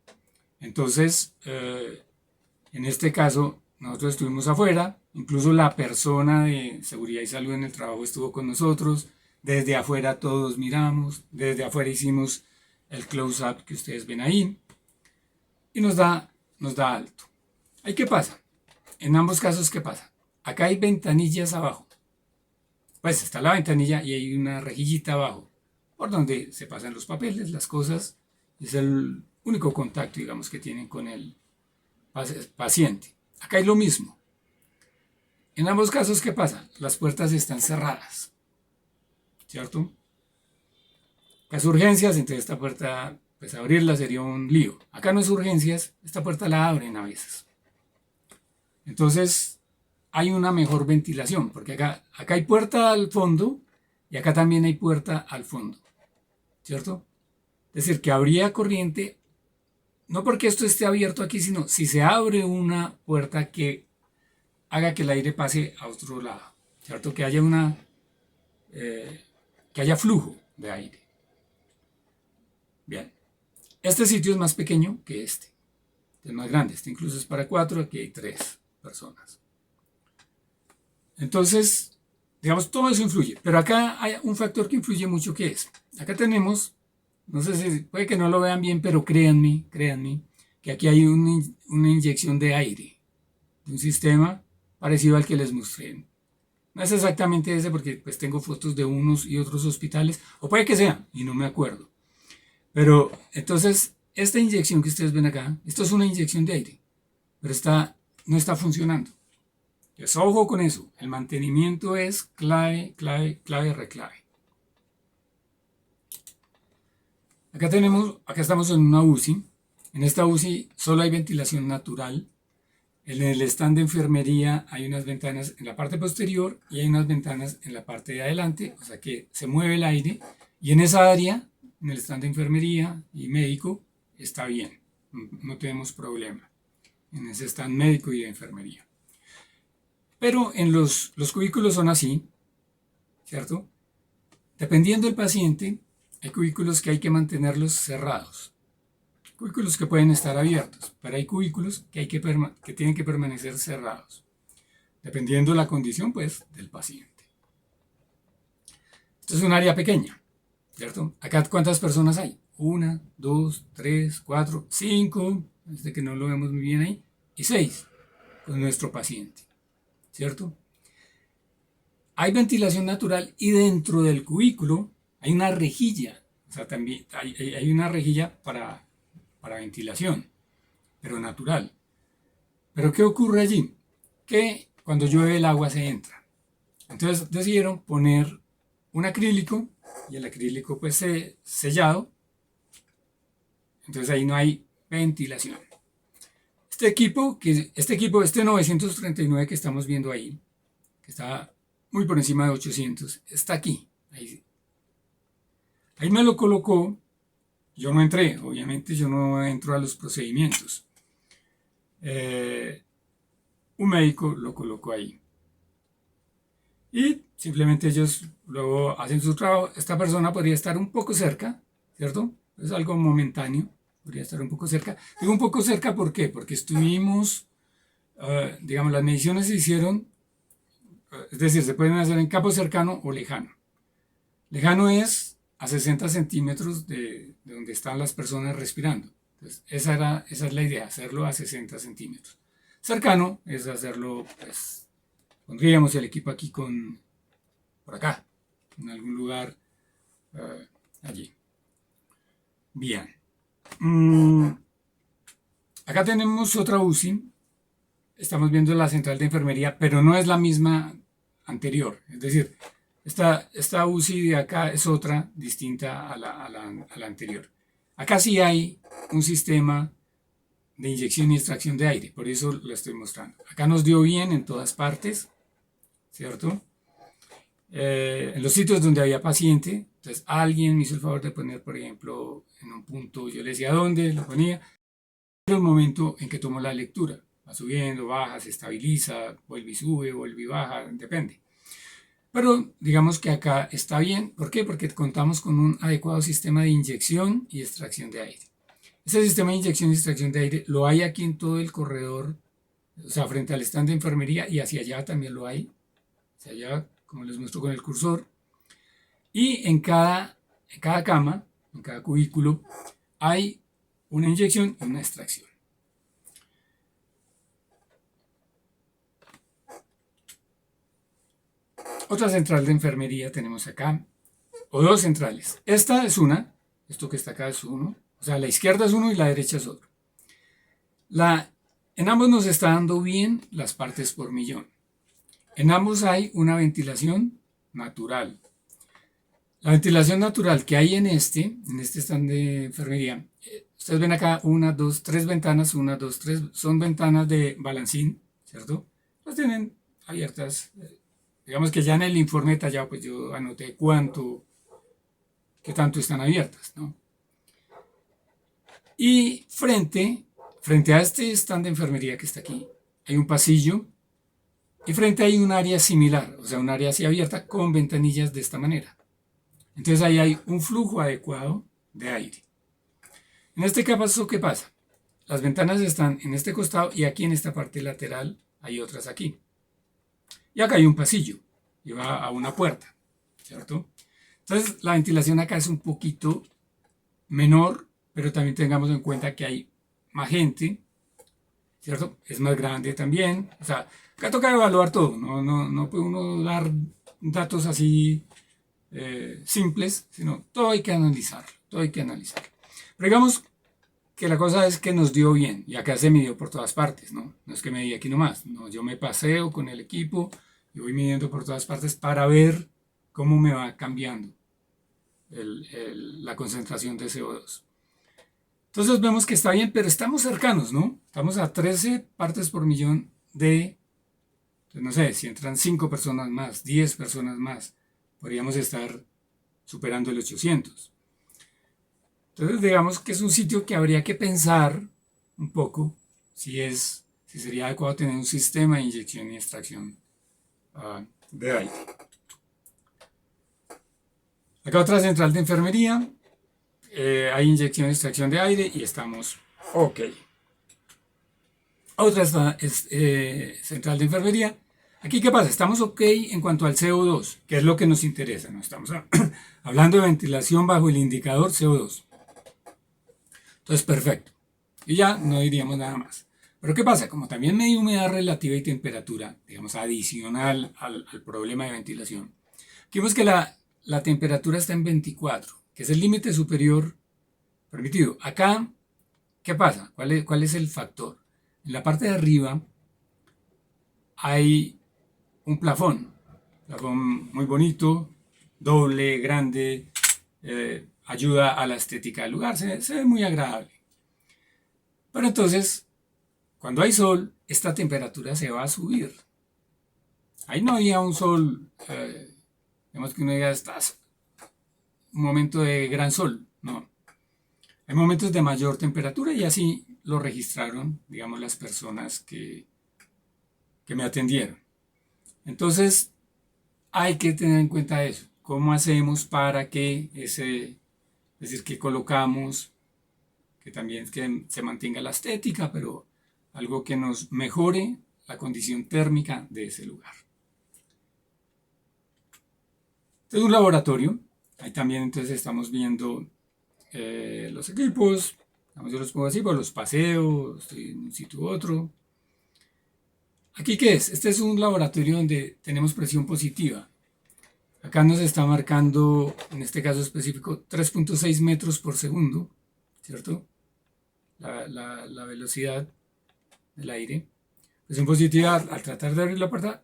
Entonces, en este caso, nosotros estuvimos afuera. Incluso la persona de seguridad y salud en el trabajo estuvo con nosotros. Desde afuera todos miramos. Desde afuera hicimos el close-up que ustedes ven ahí, y nos da alto. ¿Ahí qué pasa? En ambos casos, ¿qué pasa? Acá hay ventanillas abajo. Pues está la ventanilla y hay una rejillita abajo, por donde se pasan los papeles, las cosas. Es el único contacto, digamos, que tienen con el paciente. Acá hay lo mismo. En ambos casos, ¿qué pasa? Las puertas están cerradas, ¿cierto? Las urgencias, entonces esta puerta, pues abrirla sería un lío. Acá no es urgencias, esta puerta la abren a veces. Entonces hay una mejor ventilación, porque acá hay puerta al fondo y acá también hay puerta al fondo, ¿cierto? Es decir, que habría corriente, no porque esto esté abierto aquí, sino si se abre una puerta que haga que el aire pase a otro lado, ¿cierto? Que haya que haya flujo de aire. Bien, este sitio es más pequeño que este, es más grande, este incluso es para 4, aquí hay 3 personas. Entonces, digamos, todo eso influye, pero acá hay un factor que influye mucho, que es, acá tenemos, no sé si, puede que no lo vean bien, pero créanme, que aquí hay una inyección de aire, de un sistema parecido al que les mostré. No es exactamente ese porque pues tengo fotos de unos y otros hospitales, o puede que sea, y no me acuerdo. Pero entonces, esta inyección que ustedes ven acá, esto es una inyección de aire, pero no está funcionando. Entonces, ojo con eso, el mantenimiento es clave, reclave. Acá estamos en una UCI. En esta UCI solo hay ventilación natural. En el stand de enfermería hay unas ventanas en la parte posterior y hay unas ventanas en la parte de adelante, o sea que se mueve el aire, y en esa área, en el stand de enfermería y médico, está bien, no tenemos problema en ese stand médico y de enfermería. Pero en los cubículos son así, ¿cierto? Dependiendo del paciente, hay cubículos que hay que mantenerlos cerrados. Cubículos que pueden estar abiertos, pero hay cubículos que tienen que permanecer cerrados, dependiendo de la condición, pues, del paciente. Esto es un área pequeña, ¿cierto? Acá, ¿cuántas personas hay? 1, 2, 3, 4, 5, desde que no lo vemos muy bien ahí, y 6 con nuestro paciente, ¿cierto? Hay ventilación natural y dentro del cubículo hay una rejilla, o sea, también hay una rejilla para ventilación, pero natural. Pero ¿qué ocurre allí? Que cuando llueve el agua se entra. Entonces decidieron poner un acrílico y el acrílico pues sellado. Entonces ahí no hay ventilación. Este 939 que estamos viendo ahí, que está muy por encima de 800, está aquí. Ahí me lo colocó. Yo no entré, obviamente yo no entro a los procedimientos. Un médico lo colocó ahí. Y simplemente ellos luego hacen su trabajo. Esta persona podría estar un poco cerca, ¿cierto? Es algo momentáneo, podría estar un poco cerca. Digo un poco cerca, ¿por qué? Porque estuvimos, digamos, las mediciones se hicieron, es decir, se pueden hacer en campo cercano o lejano. Lejano es a 60 centímetros de donde están las personas respirando. Entonces, esa es la idea, hacerlo a 60 centímetros. Cercano es hacerlo, pues, pondríamos el equipo aquí por acá, en algún lugar allí. Bien. Acá tenemos otra UCI, estamos viendo la central de enfermería, pero no es la misma anterior. Es decir, esta UCI de acá es otra distinta a la anterior. Acá sí hay un sistema de inyección y extracción de aire, por eso lo estoy mostrando. Acá nos dio bien en todas partes, ¿cierto? En los sitios donde había paciente, entonces alguien me hizo el favor de poner, por ejemplo, en un punto, yo le decía dónde, lo ponía, pero el momento en que tomo la lectura, va subiendo, baja, se estabiliza, vuelve y sube, vuelve y baja, depende. Pero digamos que acá está bien, ¿por qué? Porque contamos con un adecuado sistema de inyección y extracción de aire. Este sistema de inyección y extracción de aire lo hay aquí en todo el corredor, o sea, frente al stand de enfermería, y hacia allá también lo hay, hacia allá, como les muestro con el cursor. Y en cada cama, en cada cubículo, hay una inyección y una extracción. Otra central de enfermería tenemos acá, o dos centrales. Esta es una, esto que está acá es uno, o sea, la izquierda es uno y la derecha es otro. En ambos nos está dando bien las partes por millón. En ambos hay una ventilación natural. La ventilación natural que hay en este stand de enfermería, ustedes ven acá una, dos, tres ventanas, una, dos, tres, son ventanas de balancín, ¿cierto? Las tienen abiertas. Digamos que ya en el informe detallado, pues yo anoté qué tanto están abiertas, ¿no? Y frente a este stand de enfermería que está aquí, hay un pasillo y frente hay un área similar, o sea, un área así abierta con ventanillas de esta manera. Entonces ahí hay un flujo adecuado de aire. En este caso, ¿qué pasa? Las ventanas están en este costado y aquí en esta parte lateral hay otras aquí. Y acá hay un pasillo y va a una puerta, ¿cierto? Entonces la ventilación acá es un poquito menor, pero también tengamos en cuenta que hay más gente, ¿cierto? Es más grande también. O sea, acá toca evaluar todo, no puede uno dar datos así simples, sino todo hay que analizarlo, todo hay que analizar. Pero digamos que la cosa es que nos dio bien, y acá se midió por todas partes, ¿no? No es que me di aquí nomás, no, yo me paseo con el equipo y voy midiendo por todas partes para ver cómo me va cambiando la concentración de CO2. Entonces vemos que está bien, pero estamos cercanos, ¿no? Estamos a 13 partes por millón no sé, si entran 5 personas más, 10 personas más, podríamos estar superando el 800. Entonces digamos que es un sitio que habría que pensar un poco si sería adecuado tener un sistema de inyección y extracción de aire. Acá otra central de enfermería, hay inyección y extracción de aire y estamos ok. Otra central de enfermería. Aquí, ¿qué pasa? Estamos ok en cuanto al CO2, que es lo que nos interesa, ¿no? Estamos hablando de ventilación bajo el indicador CO2. Entonces, perfecto. Y ya no diríamos nada más. Pero ¿qué pasa? Como también me dio humedad relativa y temperatura, digamos, adicional al problema de ventilación, aquí vemos que la temperatura está en 24, que es el límite superior permitido. Acá, ¿qué pasa? ¿Cuál es el factor? En la parte de arriba hay un plafón muy bonito, doble, grande, ayuda a la estética del lugar, se ve muy agradable. Pero entonces, cuando hay sol, esta temperatura se va a subir. Ahí no había un sol, digamos que uno diga, estás un momento de gran sol, no. Hay momentos de mayor temperatura y así lo registraron, digamos, las personas que me atendieron. Entonces, hay que tener en cuenta eso. ¿Cómo hacemos para que es decir, que colocamos, que también que se mantenga la estética, pero algo que nos mejore la condición térmica de ese lugar? Este es un laboratorio. Ahí también entonces estamos viendo los equipos. Yo los pongo así, por los paseos, estoy en un sitio u otro. ¿Aquí qué es? Este es un laboratorio donde tenemos presión positiva. Acá nos está marcando, en este caso específico, 3.6 metros por segundo, ¿cierto? la velocidad del aire. Presión positiva, al tratar de abrir la puerta,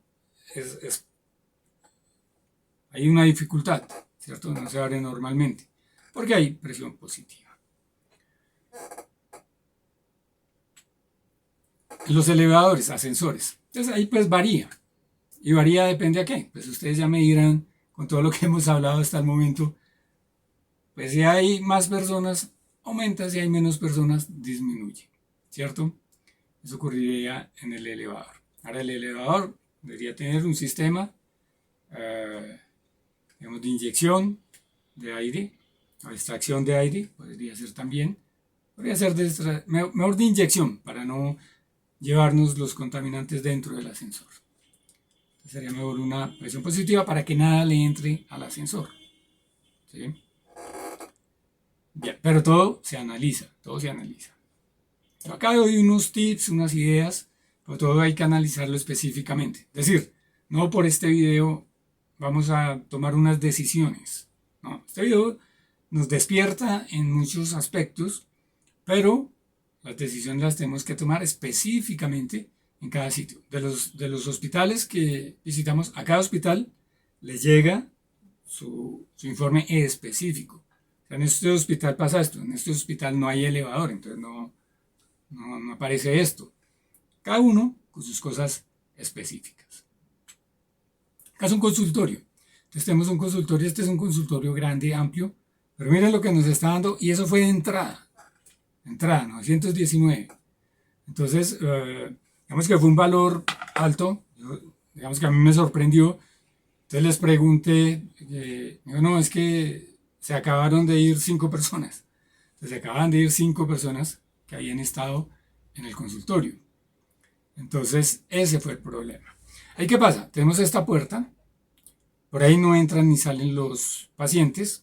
hay una dificultad, ¿cierto? No se abre normalmente, porque hay presión positiva. Los elevadores, ascensores. Entonces ahí pues varía. Y varía depende a qué. Pues ustedes ya me dirán, con todo lo que hemos hablado hasta el momento, pues si hay más personas, aumenta, si hay menos personas, disminuye, ¿cierto? Eso ocurriría en el elevador. Ahora el elevador debería tener un sistema, digamos, de inyección de aire, o extracción de aire, podría ser también. Podría ser mejor de inyección, para no llevarnos los contaminantes dentro del ascensor. Entonces sería mejor una presión positiva para que nada le entre al ascensor. ¿Sí? Bien, pero todo se analiza, todo se analiza. Yo acá doy unos tips, unas ideas, pero todo hay que analizarlo específicamente. Es decir, no por este video vamos a tomar unas decisiones. No, este video nos despierta en muchos aspectos, pero las decisiones las tenemos que tomar específicamente en cada sitio. De los hospitales que visitamos, a cada hospital les llega su informe específico. O sea, en este hospital pasa esto, en este hospital no hay elevador, entonces no aparece esto. Cada uno con sus cosas específicas. Acá es un consultorio. Entonces tenemos un consultorio, este es un consultorio grande, amplio, pero miren lo que nos está dando, y eso fue de entrada. Entrada, 919. Entonces, digamos que fue un valor alto, digamos que a mí me sorprendió. Entonces les pregunté, no, es que se acabaron de ir 5 personas. Entonces se acaban de ir 5 personas que habían estado en el consultorio. Entonces ese fue el problema. ¿Ahí qué pasa? Tenemos esta puerta, por ahí no entran ni salen los pacientes.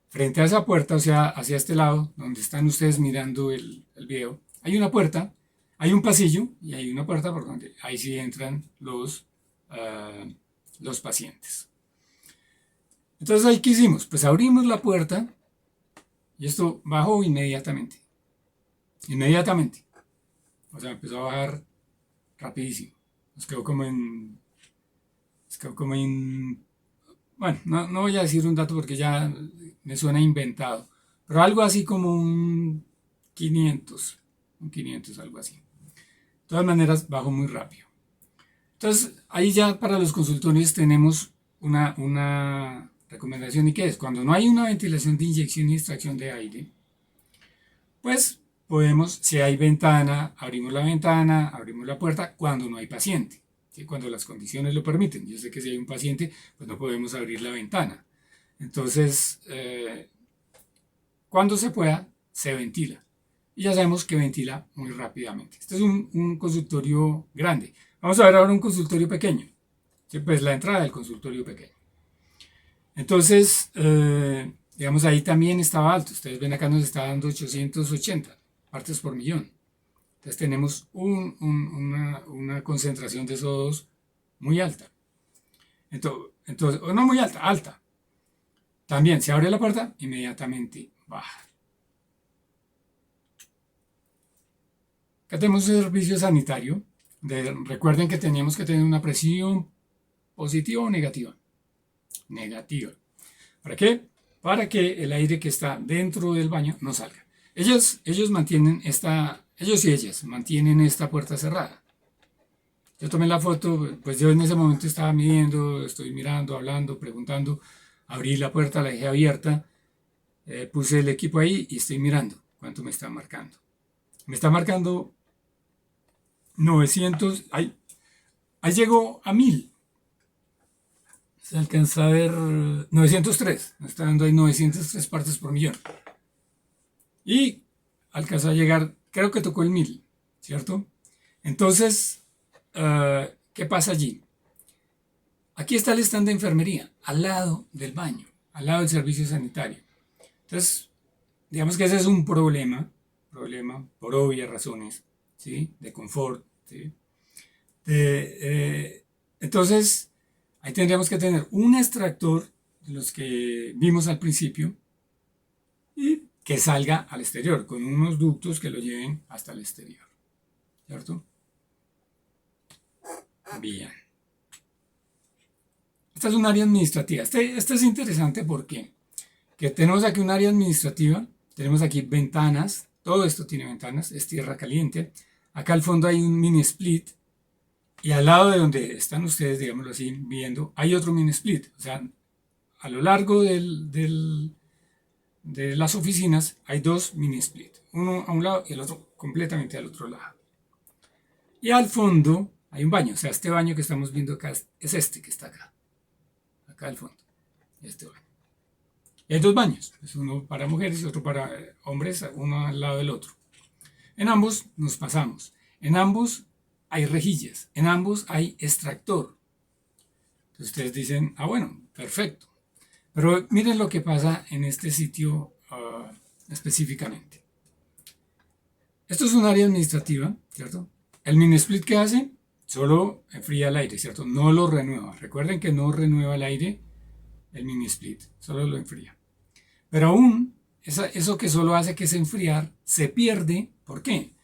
Frente a esa puerta, o sea, hacia este lado, donde están ustedes mirando el video, hay una puerta, hay un pasillo y hay una puerta por donde ahí sí entran los pacientes. Entonces ahí qué hicimos, pues abrimos la puerta y esto bajó inmediatamente. O sea, empezó a bajar rapidísimo. Nos quedó como en... Bueno, no voy a decir un dato porque ya me suena inventado. Pero algo así como un 500. Un 500, algo así. De todas maneras, bajó muy rápido. Entonces, ahí ya para los consultorios tenemos una recomendación. ¿Y qué es? Cuando no hay una ventilación de inyección y extracción de aire, pues podemos, si hay ventana, abrimos la puerta cuando no hay paciente, ¿sí? Cuando las condiciones lo permiten. Yo sé que si hay un paciente, pues no podemos abrir la ventana. Entonces, cuando se pueda, se ventila. Y ya sabemos que ventila muy rápidamente. Este es un consultorio grande. Vamos a ver ahora un consultorio pequeño. ¿Sí? Pues la entrada del consultorio pequeño. Entonces, digamos, ahí también estaba alto. Ustedes ven acá nos está dando 880 partes por millón. Entonces tenemos una concentración de SO2 muy alta. Entonces, no muy alta, alta. También se abre la puerta, inmediatamente baja. Acá tenemos el servicio sanitario. Recuerden que teníamos que tener una presión positiva o negativa. Negativa. ¿Para qué? Para que el aire que está dentro del baño no salga. Ellos mantienen ellos y ellas mantienen esta puerta cerrada. Yo tomé la foto, pues yo en ese momento estaba midiendo, estoy mirando, hablando, preguntando, abrí la puerta, la dejé abierta, puse el equipo ahí y estoy mirando cuánto me está marcando. Me está marcando 900, ahí llegó a 1000. Se alcanza a ver 903, me está dando ahí 903 partes por millón. Y alcanzó a llegar, creo que tocó el 1000, ¿cierto? Entonces, ¿qué pasa allí? Aquí está el stand de enfermería, al lado del baño, al lado del servicio sanitario. Entonces, digamos que ese es un problema por obvias razones, ¿sí? De confort, ¿sí? Entonces, ahí tendríamos que tener un extractor de los que vimos al principio y que salga al exterior, con unos ductos que lo lleven hasta el exterior, ¿cierto? Bien. Esta es un área administrativa. Este es interesante porque que tenemos aquí un área administrativa, tenemos aquí ventanas, todo esto tiene ventanas, es tierra caliente. Acá al fondo hay un mini split y al lado de donde están ustedes, digámoslo así, viendo, hay otro mini split. O sea, a lo largo de las oficinas hay dos mini split, uno a un lado y el otro completamente al otro lado. Y al fondo hay un baño, o sea, este baño que estamos viendo acá es este que está acá al fondo, este baño. Y hay dos baños, es uno para mujeres y otro para hombres, uno al lado del otro. En ambos nos pasamos, en ambos hay rejillas, en ambos hay extractor. Entonces ustedes dicen, ah bueno, perfecto. Pero miren lo que pasa en este sitio específicamente. Esto es un área administrativa, ¿cierto? El mini split que hace solo enfría el aire, ¿cierto? No lo renueva. Recuerden que no renueva el aire el mini split, solo lo enfría. Pero aún eso que solo hace que se enfriar se pierde. ¿Por qué?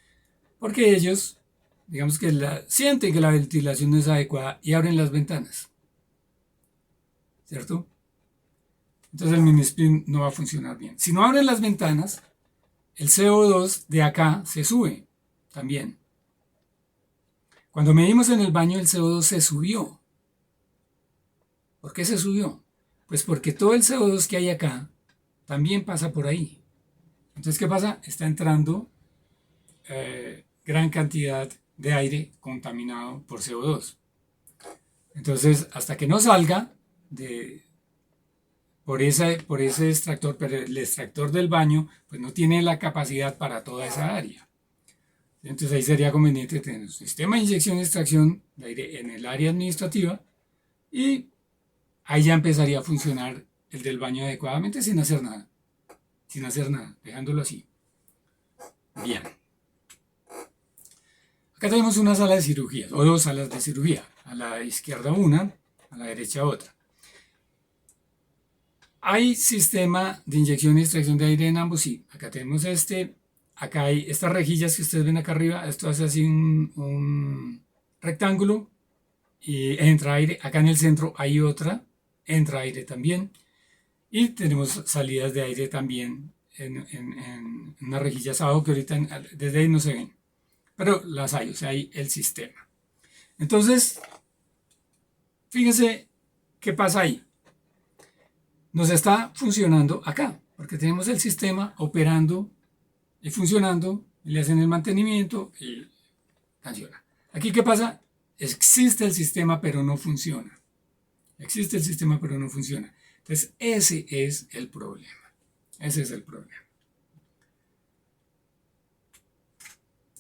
Porque ellos, digamos que sienten que la ventilación no es adecuada y abren las ventanas, ¿cierto? Entonces el mini split no va a funcionar bien. Si no abren las ventanas, el CO2 de acá se sube también. Cuando medimos en el baño, el CO2 se subió. ¿Por qué se subió? Pues porque todo el CO2 que hay acá también pasa por ahí. Entonces, ¿qué pasa? Está entrando gran cantidad de aire contaminado por CO2. Entonces, hasta que no salga por ese extractor, pero el extractor del baño pues no tiene la capacidad para toda esa área. Entonces ahí sería conveniente tener un sistema de inyección y extracción de aire en el área administrativa y ahí ya empezaría a funcionar el del baño adecuadamente sin hacer nada, dejándolo así. Bien. Acá tenemos una sala de cirugía, o dos salas de cirugía, a la izquierda una, a la derecha otra. ¿Hay sistema de inyección y extracción de aire en ambos? Sí. Acá tenemos acá hay estas rejillas que ustedes ven acá arriba, esto hace así un rectángulo y entra aire. Acá en el centro hay otra, entra aire también. Y tenemos salidas de aire también en unas rejillas abajo que ahorita desde ahí no se ven. Pero las hay, o sea, hay el sistema. Entonces, fíjense qué pasa ahí. Nos está funcionando acá, porque tenemos el sistema operando y funcionando, y le hacen el mantenimiento y funciona. Aquí, ¿qué pasa? Existe el sistema, pero no funciona. Existe el sistema, pero no funciona. Entonces, ese es el problema. Ese es el problema.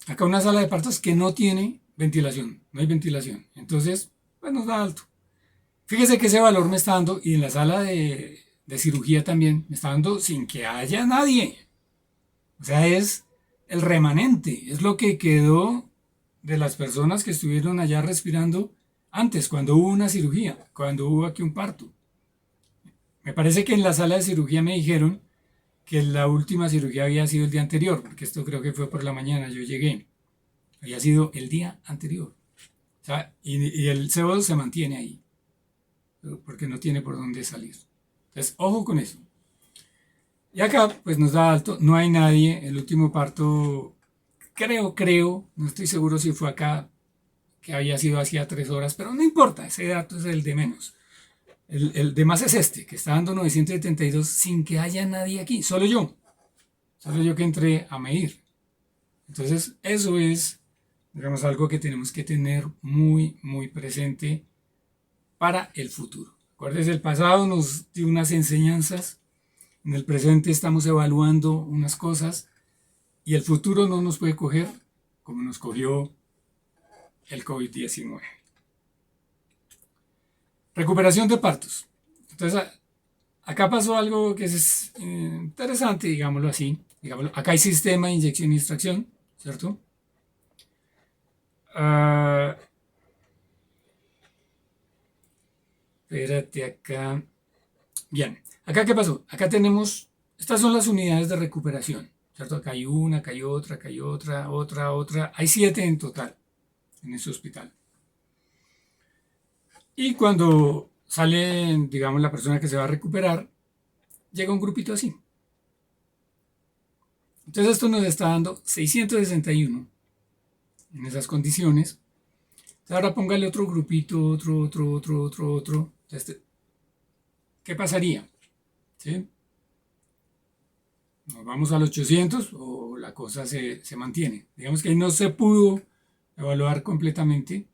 Acá una sala de partos que no tiene ventilación, no hay ventilación. Entonces, pues nos da alto. Fíjese que ese valor me está dando, y en la sala de cirugía también, me está dando sin que haya nadie. O sea, es el remanente, es lo que quedó de las personas que estuvieron allá respirando antes, cuando hubo una cirugía, cuando hubo aquí un parto. Me parece que en la sala de cirugía me dijeron que la última cirugía había sido el día anterior, porque esto creo que fue por la mañana, yo llegué. Había sido el día anterior. O sea, y el CO2 se mantiene ahí, porque no tiene por dónde salir. Entonces, ojo con eso. Y acá, pues nos da alto, no hay nadie. El último parto, creo, no estoy seguro si fue acá, que había sido hacía 3 horas, pero no importa, ese dato es el de menos. El de más es este, que está dando 972 sin que haya nadie aquí, solo yo que entré a medir. Entonces, eso es, digamos, algo que tenemos que tener muy, muy presente para el futuro. Acuérdense, el pasado nos dio unas enseñanzas, en el presente estamos evaluando unas cosas y el futuro no nos puede coger como nos cogió el COVID-19. Recuperación de partos. Entonces, acá pasó algo que es interesante, digámoslo así. Acá hay sistema de inyección y extracción, ¿cierto? Espérate acá. Bien, acá ¿qué pasó? Acá tenemos Estas son las unidades de recuperación, ¿cierto? Acá hay una, acá hay otra, acá hay otra, otra. Hay 7 en total en ese hospital. Y cuando sale, digamos, la persona que se va a recuperar, llega un grupito así. Entonces esto nos está dando 661 en esas condiciones. Ahora póngale otro grupito, otro. ¿Qué pasaría? ¿Sí? Nos vamos al 800 o la cosa se mantiene. Digamos que ahí no se pudo evaluar completamente.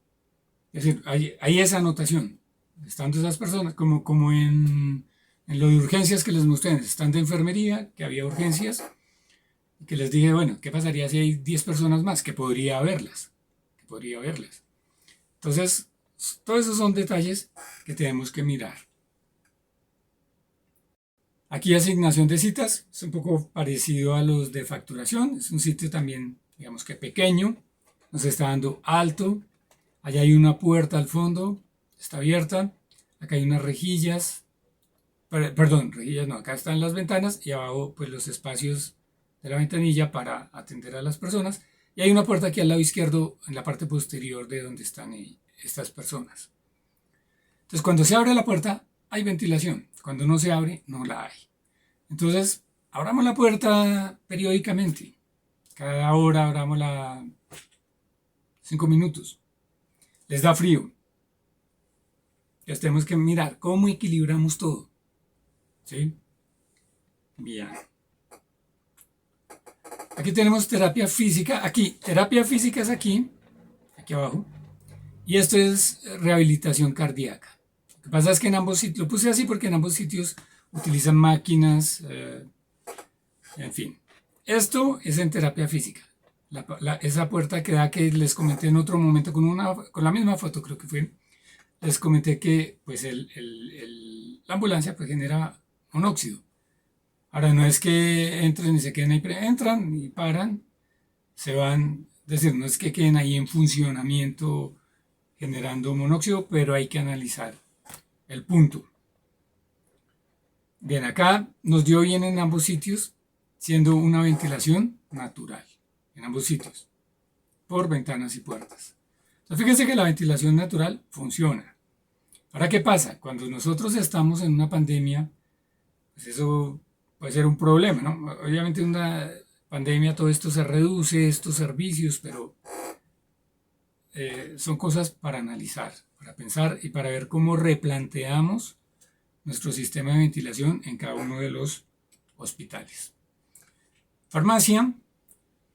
Es decir, hay esa anotación. Estando esas personas, como en lo de urgencias que les mostré, están de enfermería, que había urgencias, y que les dije, bueno, ¿qué pasaría si hay 10 personas más? Que podría haberlas. Que podría haberlas. Entonces, todos esos son detalles que tenemos que mirar. Aquí asignación de citas, es un poco parecido a los de facturación, es un sitio también, digamos que pequeño, nos está dando alto, allá hay una puerta al fondo, está abierta, acá hay unas rejillas, perdón, rejillas no, acá están las ventanas y abajo pues los espacios de la ventanilla para atender a las personas y hay una puerta aquí al lado izquierdo en la parte posterior de donde están estas personas. Entonces cuando se abre la puerta hay ventilación, cuando no se abre no la hay. Entonces abramos la puerta periódicamente, cada hora abramosla 5 minutos. Les da frío. Entonces tenemos que mirar cómo equilibramos todo. ¿Sí? Bien. Aquí tenemos terapia física. Aquí, terapia física es aquí abajo. Y esto es rehabilitación cardíaca. Lo que pasa es que en ambos sitios, lo puse así porque en ambos sitios utilizan máquinas, en fin. Esto es en terapia física. Esa puerta que les comenté en otro momento con la misma foto, creo que fue. Les comenté que pues la ambulancia pues, genera monóxido. Ahora no es que entren y se queden ahí, entran y paran, se van, es decir, no es que queden ahí en funcionamiento generando monóxido, pero hay que analizar el punto. Bien, acá nos dio bien en ambos sitios, siendo una ventilación natural, en ambos sitios, por ventanas y puertas. Entonces fíjense que la ventilación natural funciona. Ahora, ¿qué pasa? Cuando nosotros estamos en una pandemia, pues eso puede ser un problema, ¿no? Obviamente en una pandemia todo esto se reduce, estos servicios, pero son cosas para analizar, para pensar y para ver cómo replanteamos nuestro sistema de ventilación en cada uno de los hospitales. Farmacia,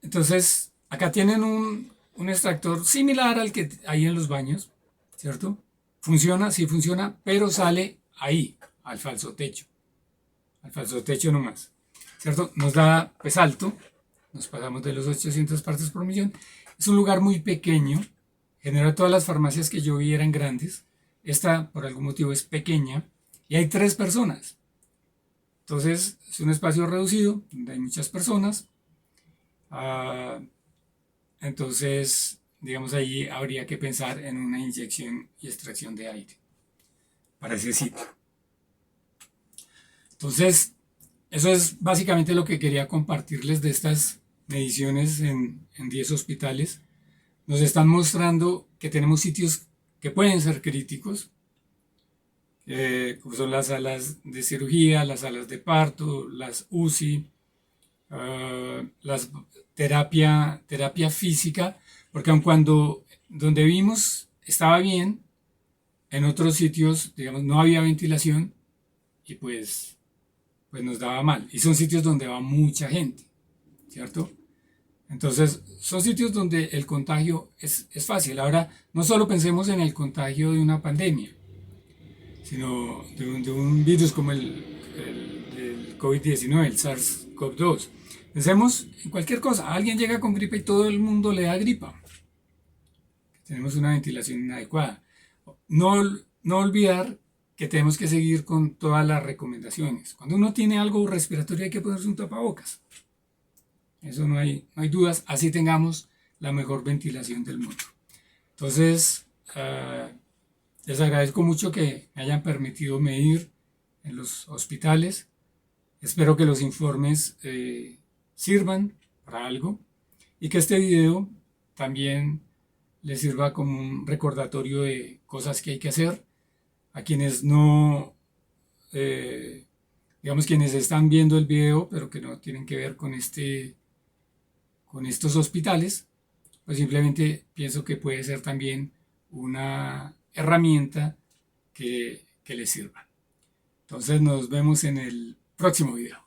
entonces acá tienen un extractor similar al que hay en los baños, ¿cierto? Funciona, sí funciona, pero sale ahí, al falso techo nomás, ¿cierto? Nos da pues alto, nos pasamos de los 800 partes por millón, es un lugar muy pequeño, en general todas las farmacias que yo vi eran grandes, esta por algún motivo es pequeña y hay 3 personas, entonces es un espacio reducido donde hay muchas personas, entonces digamos ahí habría que pensar en una inyección y extracción de aire para ese sitio. Entonces, eso es básicamente lo que quería compartirles de estas mediciones en 10 hospitales. Nos están mostrando que tenemos sitios que pueden ser críticos, como son las salas de cirugía, las salas de parto, las UCI, las terapia física, porque aun cuando donde vimos estaba bien, en otros sitios, digamos, no había ventilación y pues nos daba mal. Y son sitios donde va mucha gente, ¿cierto? Entonces, son sitios donde el contagio es fácil. Ahora, no solo pensemos en el contagio de una pandemia, sino de un virus como el COVID-19, el SARS-CoV-2. Pensemos en cualquier cosa. Alguien llega con gripa y todo el mundo le da gripa. Tenemos una ventilación inadecuada. No olvidar que tenemos que seguir con todas las recomendaciones. Cuando uno tiene algo respiratorio hay que ponerse un tapabocas. Eso no hay dudas, así tengamos la mejor ventilación del mundo. Entonces, les agradezco mucho que me hayan permitido medir en los hospitales. Espero que los informes sirvan para algo y que este video también les sirva como un recordatorio de cosas que hay que hacer a quienes no, digamos, quienes están viendo el video pero que no tienen que ver con con estos hospitales, pues simplemente pienso que puede ser también una herramienta que les sirva. Entonces nos vemos en el próximo video.